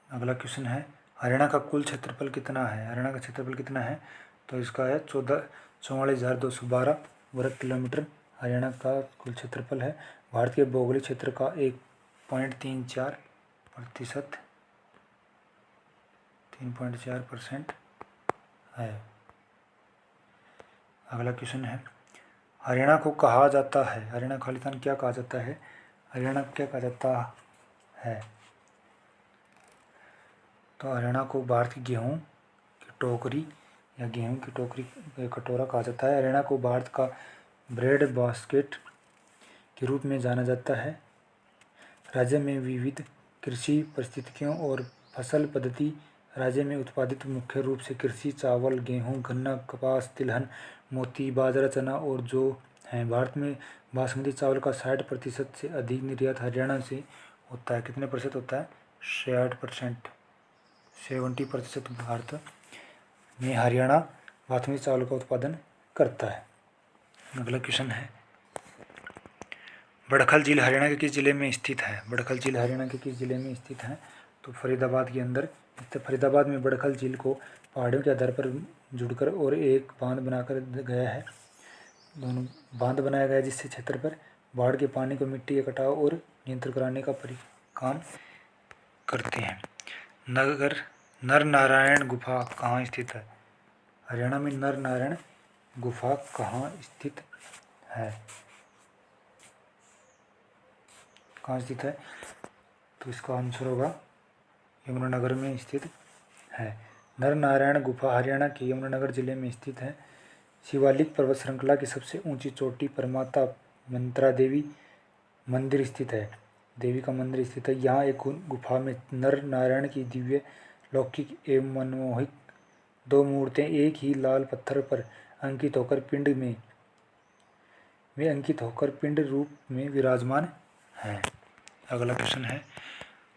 अगला क्वेश्चन है, हरियाणा का कुल क्षेत्रफल कितना है? हरियाणा का क्षेत्रफल कितना है? तो इसका है 44,212 वर्ग किलोमीटर हरियाणा का कुल क्षेत्रफल है। भारत के भौगोलिक क्षेत्र का 3.4% है। अगला क्वेश्चन है, हरियाणा को कहा जाता है, हरियाणा खालिस्तान क्या कहा जाता है? हरियाणा क्या कहा जाता है? तो हरियाणा को भारत की गेहूँ की टोकरी या गेहूँ की टोकरी कटोरा कहा जाता है। हरियाणा को भारत का ब्रेड बास्केट के रूप में जाना जाता है। राज्य में विविध कृषि परिस्थितियों और फसल पद्धति। राज्य में उत्पादित मुख्य रूप से कृषि, चावल, गेहूं, गन्ना, कपास, तिलहन, मोती, बाजरा, चना और जौ हैं। भारत में बासमती चावल का 60% से अधिक निर्यात हरियाणा से होता है। कितने प्रतिशत होता है? 60%, 70% भारत में हरियाणा बासमती चावल का उत्पादन करता है। अगला क्वेश्चन है, बड़खल झील हरियाणा के किस जिले में स्थित है? बड़खल झील हरियाणा के किस जिले में स्थित है? तो फरीदाबाद के अंदर। फरीदाबाद में बड़खल झील को पहाड़ियों के आधार पर जुड़कर और एक बांध बनाकर गया है। दोनों बांध बनाया गया है जिससे क्षेत्र पर बाढ़ के पानी को मिट्टी के कटाव और नियंत्रण कराने का काम करते हैं। नर नारायण गुफा कहाँ स्थित है? हरियाणा में नर नारायण गुफा कहाँ स्थित है? कहाँ स्थित है? तो इसका आंसर होगा यमुनानगर में स्थित है। नर नारायण गुफा हरियाणा के यमुनानगर जिले में स्थित है। शिवालिक पर्वत श्रृंखला की सबसे ऊंची चोटी पर माता मंत्रा देवी मंदिर स्थित है। देवी का मंदिर स्थित है। यहाँ एक गुफा में नर नारायण की दिव्य, लौकिक एवं मनमोहक 2 मूर्तियाँ एक ही लाल पत्थर पर अंकित होकर पिंड रूप में विराजमान हैं। अगला क्वेश्चन है,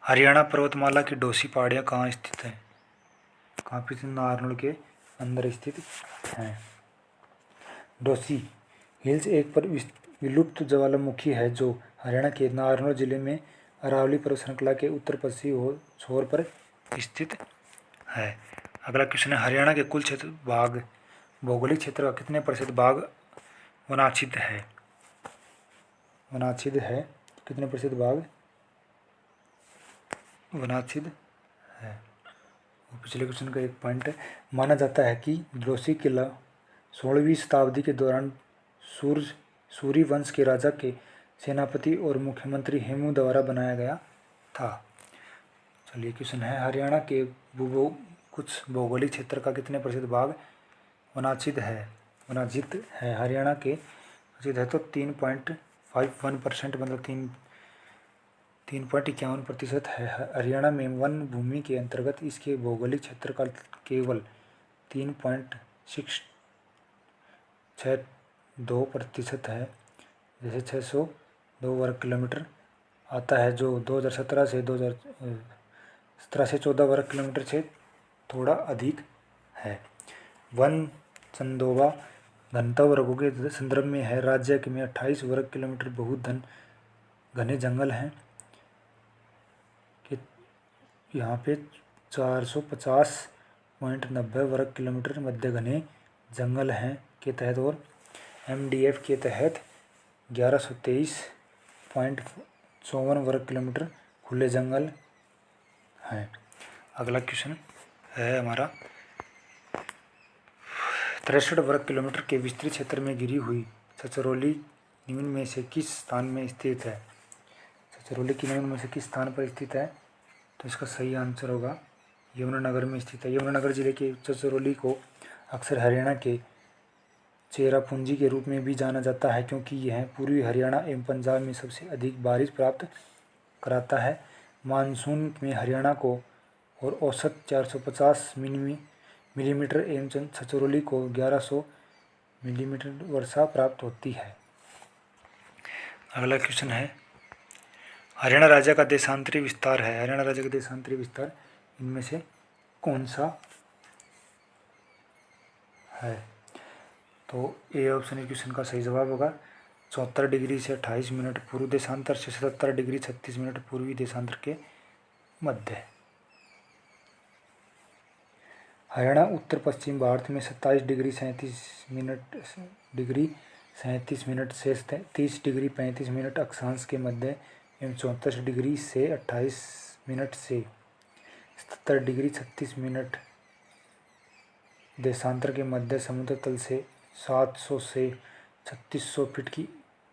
हरियाणा पर्वतमाला की डोसी पहाड़ियाँ कहाँ स्थित हैं? कहाँ पे? नारनौल के अंदर स्थित हैं। डोसी हिल्स एक पर विलुप्त ज्वालामुखी है जो हरियाणा के नारनौल जिले में अरावली पर्वत श्रृंखला के उत्तर पश्चिमी छोर पर स्थित है। अगला क्वेश्चन है, हरियाणा के कुल भौगोलिक क्षेत्र का कितने प्रतिशत भाग वनाच्छिद है? वनाच्छिद है। कितने प्रतिशत भाग वनाच्छिद है? पिछले क्वेश्चन का एक पॉइंट है। माना जाता है कि डोसी किला 16वीं शताब्दी के दौरान सूरी वंश के राजा के सेनापति और मुख्यमंत्री हेमू द्वारा बनाया गया था। चलिए क्वेश्चन है, हरियाणा के कुछ भौगोलिक क्षेत्र का कितने प्रतिशत भाग वनाच्छिद है? हरियाणा के है तो 3.51%, मतलब 3.51% है। हरियाणा में वन भूमि के अंतर्गत इसके भौगोलिक क्षेत्र का केवल 3.62% है। जैसे 602 वर्ग किलोमीटर आता है, जो 2017 से 14 वर्ग किलोमीटर से थोड़ा अधिक है। वन चंदोवा घनत्व वर्गों के संदर्भ में है। राज्य में 28 वर्ग किलोमीटर बहुत घने जंगल हैं। यहाँ पे 450.90 वर्ग किलोमीटर मध्य घने जंगल हैं के तहत, और MDF के तहत 1123.54 वर्ग किलोमीटर खुले जंगल हैं। अगला क्वेश्चन है हमारा, 63 वर्ग किलोमीटर के विस्तृत क्षेत्र में घिरी हुई छछरौली निम्न में से किस स्थान में स्थित है? छछरौली की निम्न में से किस स्थान पर स्थित है? तो इसका सही आंसर होगा यमुनानगर में स्थित है। यमुनानगर जिले के छछरौली को अक्सर हरियाणा के चेरापूंजी के रूप में भी जाना जाता है, क्योंकि यह पूर्वी हरियाणा एवं पंजाब में सबसे अधिक बारिश प्राप्त कराता है। मानसून में हरियाणा को और औसत 450 मिलीमीटर एवं छछरौली को 1100 मिलीमीटर वर्षा प्राप्त होती है। अगला क्वेश्चन है, हरियाणा राज्य का देशांतरी विस्तार है। हरियाणा राज्य का देशांतरी विस्तार इनमें से कौन सा है? तो ए ऑप्शन इस क्वेश्चन का सही जवाब होगा 74 डिग्री से 28 मिनट पूर्व देशांतर से 77 डिग्री 36 मिनट पूर्वी देशांतर के मध्य। हरियाणा उत्तर पश्चिम भारत में 27 डिग्री 37 मिनट डिग्री 37 मिनट से 30 डिग्री 35 मिनट अक्षांश के मध्य एवं 34 डिग्री से 28 मिनट से 77 डिग्री 36 मिनट देशांतर के मध्य समुद्र तल से 700 से 3600 फीट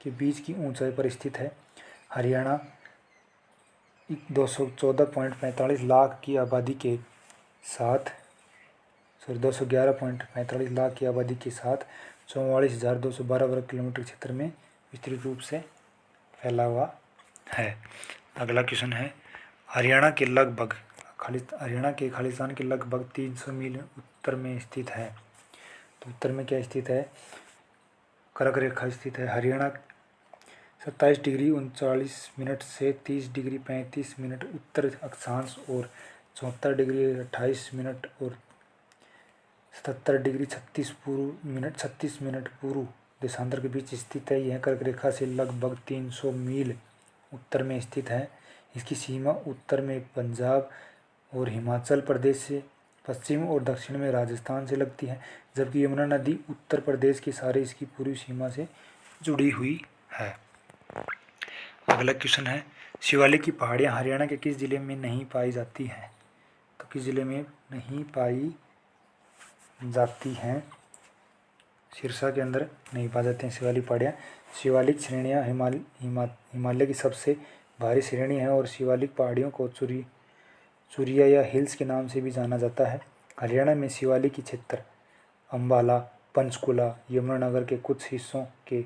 के बीच की ऊंचाई पर स्थित है। हरियाणा 211.45 लाख की आबादी के साथ 211.45 लाख की आबादी के साथ 44,212 वर्ग किलोमीटर क्षेत्र में विस्तृत रूप से फैला हुआ है। अगला क्वेश्चन है, हरियाणा के खालिस्तान के लगभग 300 मील उत्तर में स्थित है। तो उत्तर में क्या स्थित है? कर्क रेखा स्थित है। हरियाणा 27 डिग्री 39 मिनट से 30 डिग्री 35 मिनट उत्तर अक्षांश और 74 डिग्री 28 मिनट और 77 डिग्री 36 मिनट पूर्व देशांतर के बीच स्थित है। यह कर्क रेखा से लगभग 300 मील उत्तर में स्थित है। इसकी सीमा उत्तर में पंजाब और हिमाचल प्रदेश से, पश्चिम और दक्षिण में राजस्थान से लगती है, जबकि यमुना नदी उत्तर प्रदेश के सारे इसकी पूर्वी सीमा से जुड़ी हुई है। अगला क्वेश्चन है, शिवालिक की पहाड़ियाँ हरियाणा के किस जिले में नहीं पाई जाती हैं? तो किस जिले में नहीं पाई जाती हैं? सिरसा के अंदर नहीं पाई जाती हैं शिवालिक पहाड़ियाँ। शिवालिक श्रेणियाँ हिमालय की सबसे भारी श्रेणी है और शिवालिक पहाड़ियों को चुरिया या हिल्स के नाम से भी जाना जाता है। हरियाणा में शिवालिक की क्षेत्र अम्बाला, पंचकुला, यमुनानगर के कुछ हिस्सों के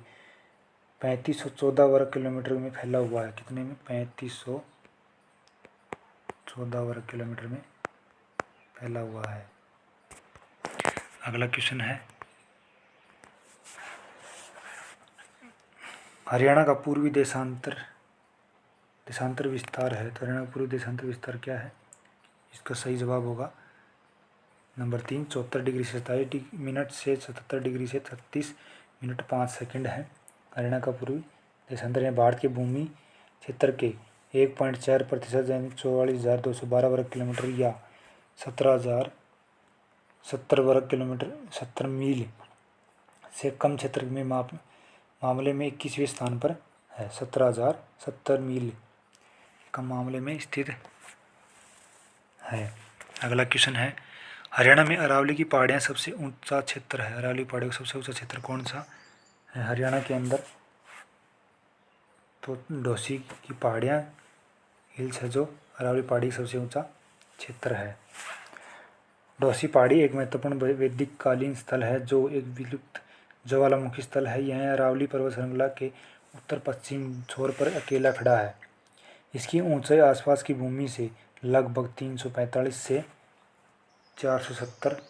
3514 वर्ग किलोमीटर में फैला हुआ है। कितने में? 3514 वर्ग किलोमीटर में फैला हुआ है। अगला क्वेश्चन है, हरियाणा का पूर्वी देशांतर विस्तार है। तो हरियाणा का पूर्वी देशांतर विस्तार क्या है? इसका सही जवाब होगा नंबर 3, 74 डिग्री से 27 मिनट से 77 डिग्री से 36 मिनट 5 सेकंड है। हरियाणा का पूर्वी देशांतर है। भारत के भूमि क्षेत्र के 1.4% यानी 44,212 वर्ग किलोमीटर या 70 वर्ग किलोमीटर 70 मील से कम क्षेत्र में मामले में 21वें स्थान पर है। 70 मील कम मामले में स्थित है। अगला क्वेश्चन है, हरियाणा में अरावली की पहाड़ियाँ सबसे ऊंचा क्षेत्र है। अरावली पहाड़ियों का सबसे ऊंचा क्षेत्र कौन सा है हरियाणा के अंदर? तो डोसी की पहाड़ियाँ हिल्स है जो अरावली पहाड़ी का सबसे ऊंचा क्षेत्र है। डोसी पहाड़ी एक महत्वपूर्ण वैदिक कालीन स्थल है जो एक विलुप्त ज्वालामुखी स्थल है। यह अरावली पर्वत श्रृंखला के उत्तर पश्चिम छोर पर अकेला खड़ा है। इसकी ऊंचाई आसपास की भूमि से लगभग 345 से 470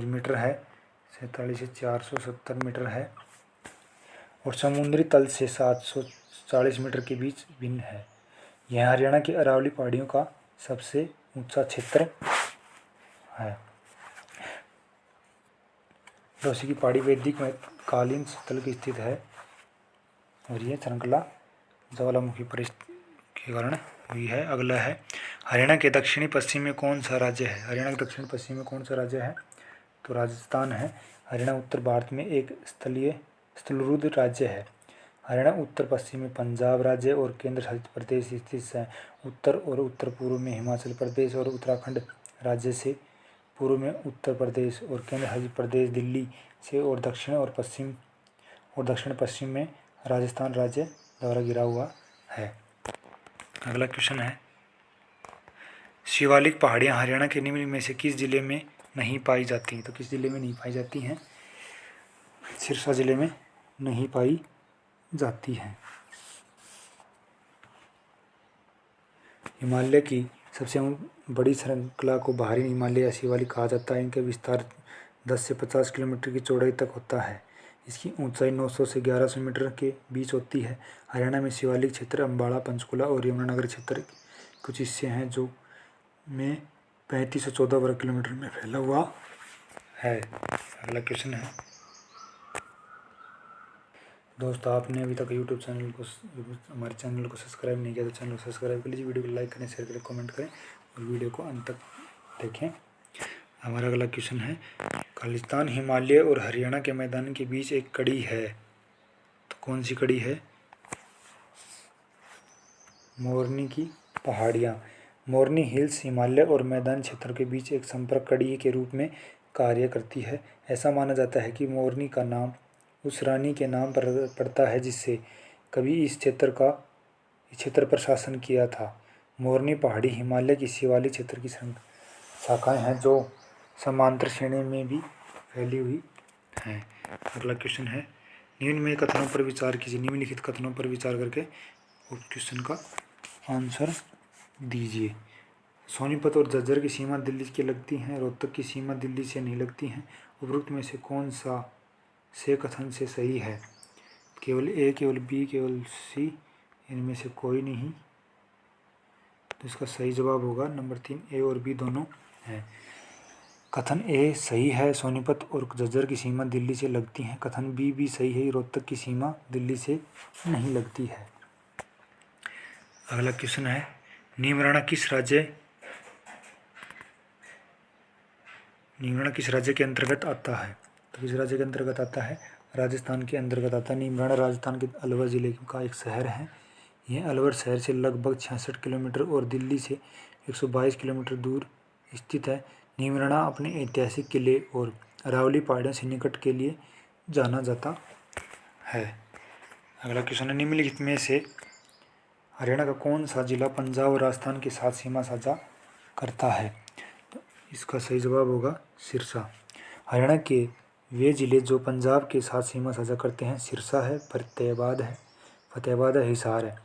मीटर है। 47 से 470 मीटर है और समुद्री तल से 740 मीटर के बीच भिन्न है। यह हरियाणा की अरावली पहाड़ियों का सबसे ऊंचा क्षेत्र है। डोसी की पहाड़ी वैदिक कालीन स्थल की स्थित है और यह श्रृंखला ज्वालामुखी के कारण हुई है। अगला है, हरियाणा के दक्षिणी पश्चिम में कौन सा राज्य है? हरियाणा के दक्षिण पश्चिम में कौन सा राज्य है? तो राजस्थान है। हरियाणा उत्तर भारत में एक स्थलरूढ़ राज्य है। हरियाणा उत्तर पश्चिम में पंजाब राज्य और केंद्र शासित प्रदेश स्थित है। उत्तर और उत्तर पूर्व में हिमाचल प्रदेश और उत्तराखंड राज्य से, पूर्व में उत्तर प्रदेश और केंद्र शासित प्रदेश दिल्ली से और दक्षिण पश्चिम में राजस्थान राज्य द्वारा घिरा हुआ है। अगला क्वेश्चन है, शिवालिक पहाड़ियाँ हरियाणा के निम्न में से किस जिले में नहीं पाई जाती हैं? तो किस जिले में नहीं पाई जाती हैं? सिरसा जिले में नहीं पाई जाती हैं। हिमालय की सबसे बड़ी श्रृंखला को बाहरी हिमालय या शिवालिक कहा जाता है। इनका विस्तार 10 से 50 किलोमीटर की चौड़ाई तक होता है। इसकी ऊंचाई 900 से 1100 मीटर के बीच होती है। हरियाणा में शिवालिक क्षेत्र अम्बाला, पंचकुला और यमुनानगर क्षेत्र कुछ हिस्से हैं जो में 3514 वर्ग किलोमीटर में फैला हुआ है। अगला क्वेश्चन है, दोस्तों आपने अभी तक हमारे चैनल को सब्सक्राइब नहीं किया तो चैनल को सब्सक्राइब कर लीजिए। वीडियो को लाइक करें, शेयर करें, कमेंट करें और वीडियो को अंत तक देखें। हमारा अगला क्वेश्चन है, खालिस्तान हिमालय और हरियाणा के मैदान के बीच एक कड़ी है, तो कौन सी कड़ी है? मोरनी की पहाड़ियाँ। मोरनी हिल्स हिमालय और मैदान क्षेत्र के बीच एक संपर्क कड़ी के रूप में कार्य करती है। ऐसा माना जाता है कि मोरनी का नाम उस रानी के नाम पर पड़ता है जिससे कभी इस क्षेत्र पर शासन किया था। मोरनी पहाड़ी हिमालय की शिवालिक क्षेत्र की शाखाएं हैं जो समांतर श्रेणी में भी फैली हुई हैं। अगला क्वेश्चन है, निम्नलिखित कथनों पर विचार कीजिए। निम्नलिखित कथनों पर विचार करके उस क्वेश्चन का आंसर दीजिए। सोनीपत और झज्जर की सीमा दिल्ली के लगती हैं, रोहतक की सीमा दिल्ली से नहीं लगती हैं। उपरोक्त में से कौन सा से कथन से सही है? केवल ए, केवल बी, केवल सी, इनमें से कोई नहीं। तो इसका सही जवाब होगा नंबर 3, ए और बी दोनों हैं। कथन ए सही है, सोनीपत और झज्जर की सीमा दिल्ली से लगती हैं। कथन बी भी सही है, रोहतक की सीमा दिल्ली से नहीं लगती है। अगला क्वेश्चन है, नीमराणा किस राज्य के अंतर्गत आता है? तो किस राज्य के अंतर्गत आता है? राजस्थान के अंतर्गत आता है। नीमराणा राजस्थान के अलवर जिले का एक शहर है। यह अलवर शहर से लगभग 66 किलोमीटर और दिल्ली से 122 किलोमीटर दूर स्थित है। नीमराणा अपने ऐतिहासिक किले और अरावली पहाड़ियों से निकट के लिए जाना जाता है। अगला क्वेश्चन है, निम्नलिखित में से हरियाणा का कौन सा जिला पंजाब और राजस्थान के साथ सीमा साझा करता है? तो इसका सही जवाब होगा सिरसा। हरियाणा के वे जिले जो पंजाब के साथ सीमा साझा करते हैं सिरसा है, फतेहाबाद है, हिसार है।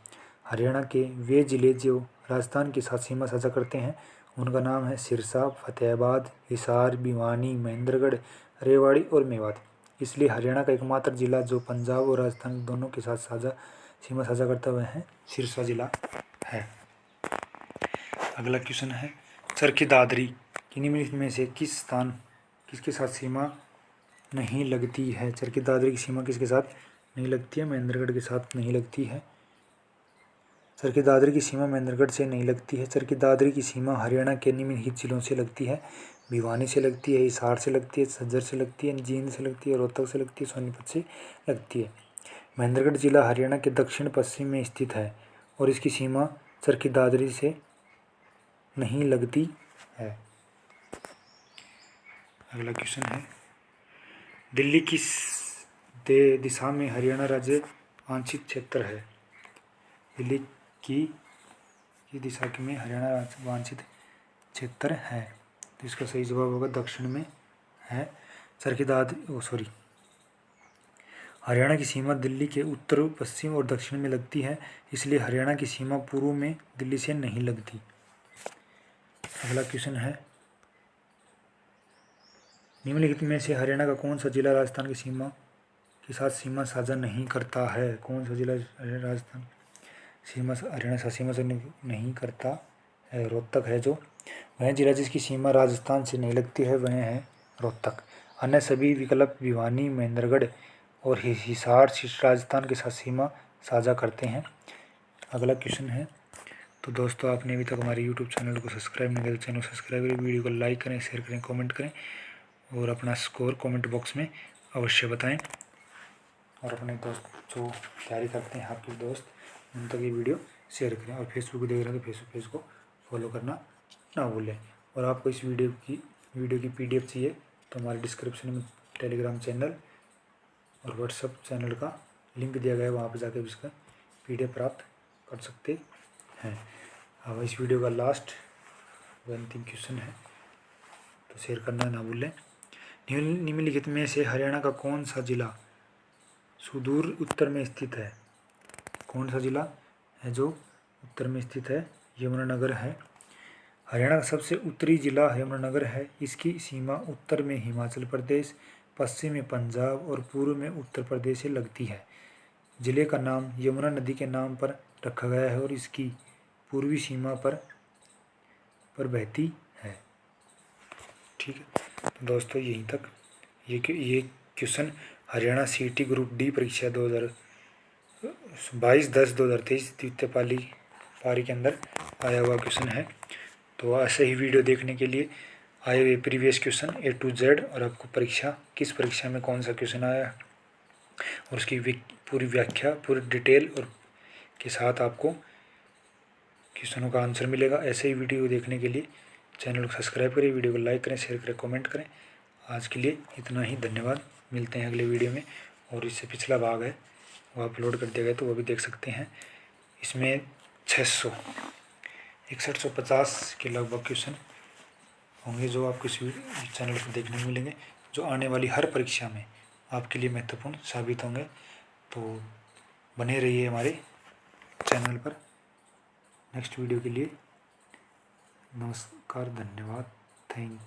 हरियाणा के वे जिले जो राजस्थान के साथ सीमा साझा करते हैं उनका नाम है सिरसा, फतेहाबाद, हिसार, भिवानी, महेंद्रगढ़, रेवाड़ी और मेवात। इसलिए हरियाणा का एकमात्र जिला जो पंजाब और राजस्थान दोनों के साथ सीमा साझा करता हुआ है सिरसा जिला है। अगला क्वेश्चन है, चरखी दादरी की निम्नलिखित में से किसके साथ सीमा नहीं लगती है? चरखी दादरी की सीमा किसके साथ नहीं लगती है? महेंद्रगढ़ के साथ नहीं लगती है। चरखी दादरी की सीमा महेंद्रगढ़ से नहीं लगती है। चरखी दादरी की सीमा हरियाणा के निम्नलिखित जिलों से लगती है। भिवानी से लगती है, हिसार से लगती है, झज्जर से लगती है, जींद से लगती है, रोहतक से लगती है, सोनीपत से लगती है। महेंद्रगढ़ जिला हरियाणा के दक्षिण पश्चिम में स्थित है और इसकी सीमा चरखी दादरी से नहीं लगती है। अगला क्वेश्चन है, दिल्ली किस दिशा में हरियाणा राज्य आंशिक क्षेत्र है? दिल्ली की दिशा में हरियाणा राज्य वांछित क्षेत्र है। तो इसका सही जवाब होगा दक्षिण में है। हरियाणा की सीमा दिल्ली के उत्तर, पश्चिम और दक्षिण में लगती है, इसलिए हरियाणा की सीमा पूर्व में दिल्ली से नहीं लगती। अगला क्वेश्चन है, निम्नलिखित में से हरियाणा का कौन सा जिला राजस्थान की सीमा के साथ सीमा साझा नहीं करता है? कौन सा जिला राजस्थान हरियाणा से सीमा साझा नहीं करता है? रोहतक है। जो वह जिला जिसकी सीमा राजस्थान से नहीं लगती है वह है रोहतक। अन्य सभी विकल्प भिवानी, महेंद्रगढ़ और हिसार राजस्थान के साथ सीमा साझा करते हैं। अगला क्वेश्चन है, तो दोस्तों आपने अभी तक हमारे YouTube चैनल को सब्सक्राइब नहीं किया तो चैनल को सब्सक्राइब करें, वीडियो को लाइक करें, शेयर करें, कमेंट करें और अपना स्कोर कमेंट बॉक्स में अवश्य बताएं। और अपने दोस्त जो तैयारी करते हैं आपके दोस्त उन तक ये वीडियो शेयर करें। और फेसबुक देख रहे हैं तो फेसबुक पेज को फॉलो करना ना भूलें। और आपको इस वीडियो की PDF चाहिए तो हमारे डिस्क्रिप्शन में टेलीग्राम चैनल और व्हाट्सएप चैनल का लिंक दिया गया है, वहाँ पर जाकर इसका PDF प्राप्त कर सकते हैं। अब इस वीडियो का लास्ट व अंतिम क्वेश्चन है, तो शेयर करना ना भूलें। निम्नलिखित में से हरियाणा का कौन सा जिला सुदूर उत्तर में स्थित है? कौन सा जिला है जो उत्तर में स्थित है? यमुनानगर है। हरियाणा का सबसे उत्तरी जिला यमुनानगर है। इसकी सीमा उत्तर में हिमाचल प्रदेश, पश्चिम में पंजाब और पूर्व में उत्तर प्रदेश से लगती है। जिले का नाम यमुना नदी के नाम पर रखा गया है और इसकी पूर्वी सीमा पर बहती है। ठीक है, तो दोस्तों यहीं तक ये question Haryana CET group D परीक्षा 2022-10-2023 द्वितीय पारी के अंदर आया हुआ क्वेश्चन है। तो ऐसे ही वीडियो देखने के लिए आए हुए previous question A to Z और आपको परीक्षा किस परीक्षा में कौन सा क्वेश्चन आया और उसकी पूरी व्याख्या पूरी डिटेल और के साथ आपको क्वेश्चनों का आंसर मिलेगा। ऐसे ही वीडियो देखने के लिए चैनल को सब्सक्राइब करें, वीडियो को लाइक करें, शेयर करें, कमेंट करें। आज के लिए इतना ही, धन्यवाद। मिलते हैं अगले वीडियो में। और इससे पिछला भाग है वो अपलोड कर दिया गया तो वो भी देख सकते हैं। इसमें 6150 के लगभग क्वेश्चन होंगे जो आपको इस चैनल पर देखने को मिलेंगे, जो आने वाली हर परीक्षा में आपके लिए महत्वपूर्ण साबित होंगे। तो बने रहिए हमारे चैनल पर। नेक्स्ट वीडियो के लिए नमस्कार, धन्यवाद, थैंक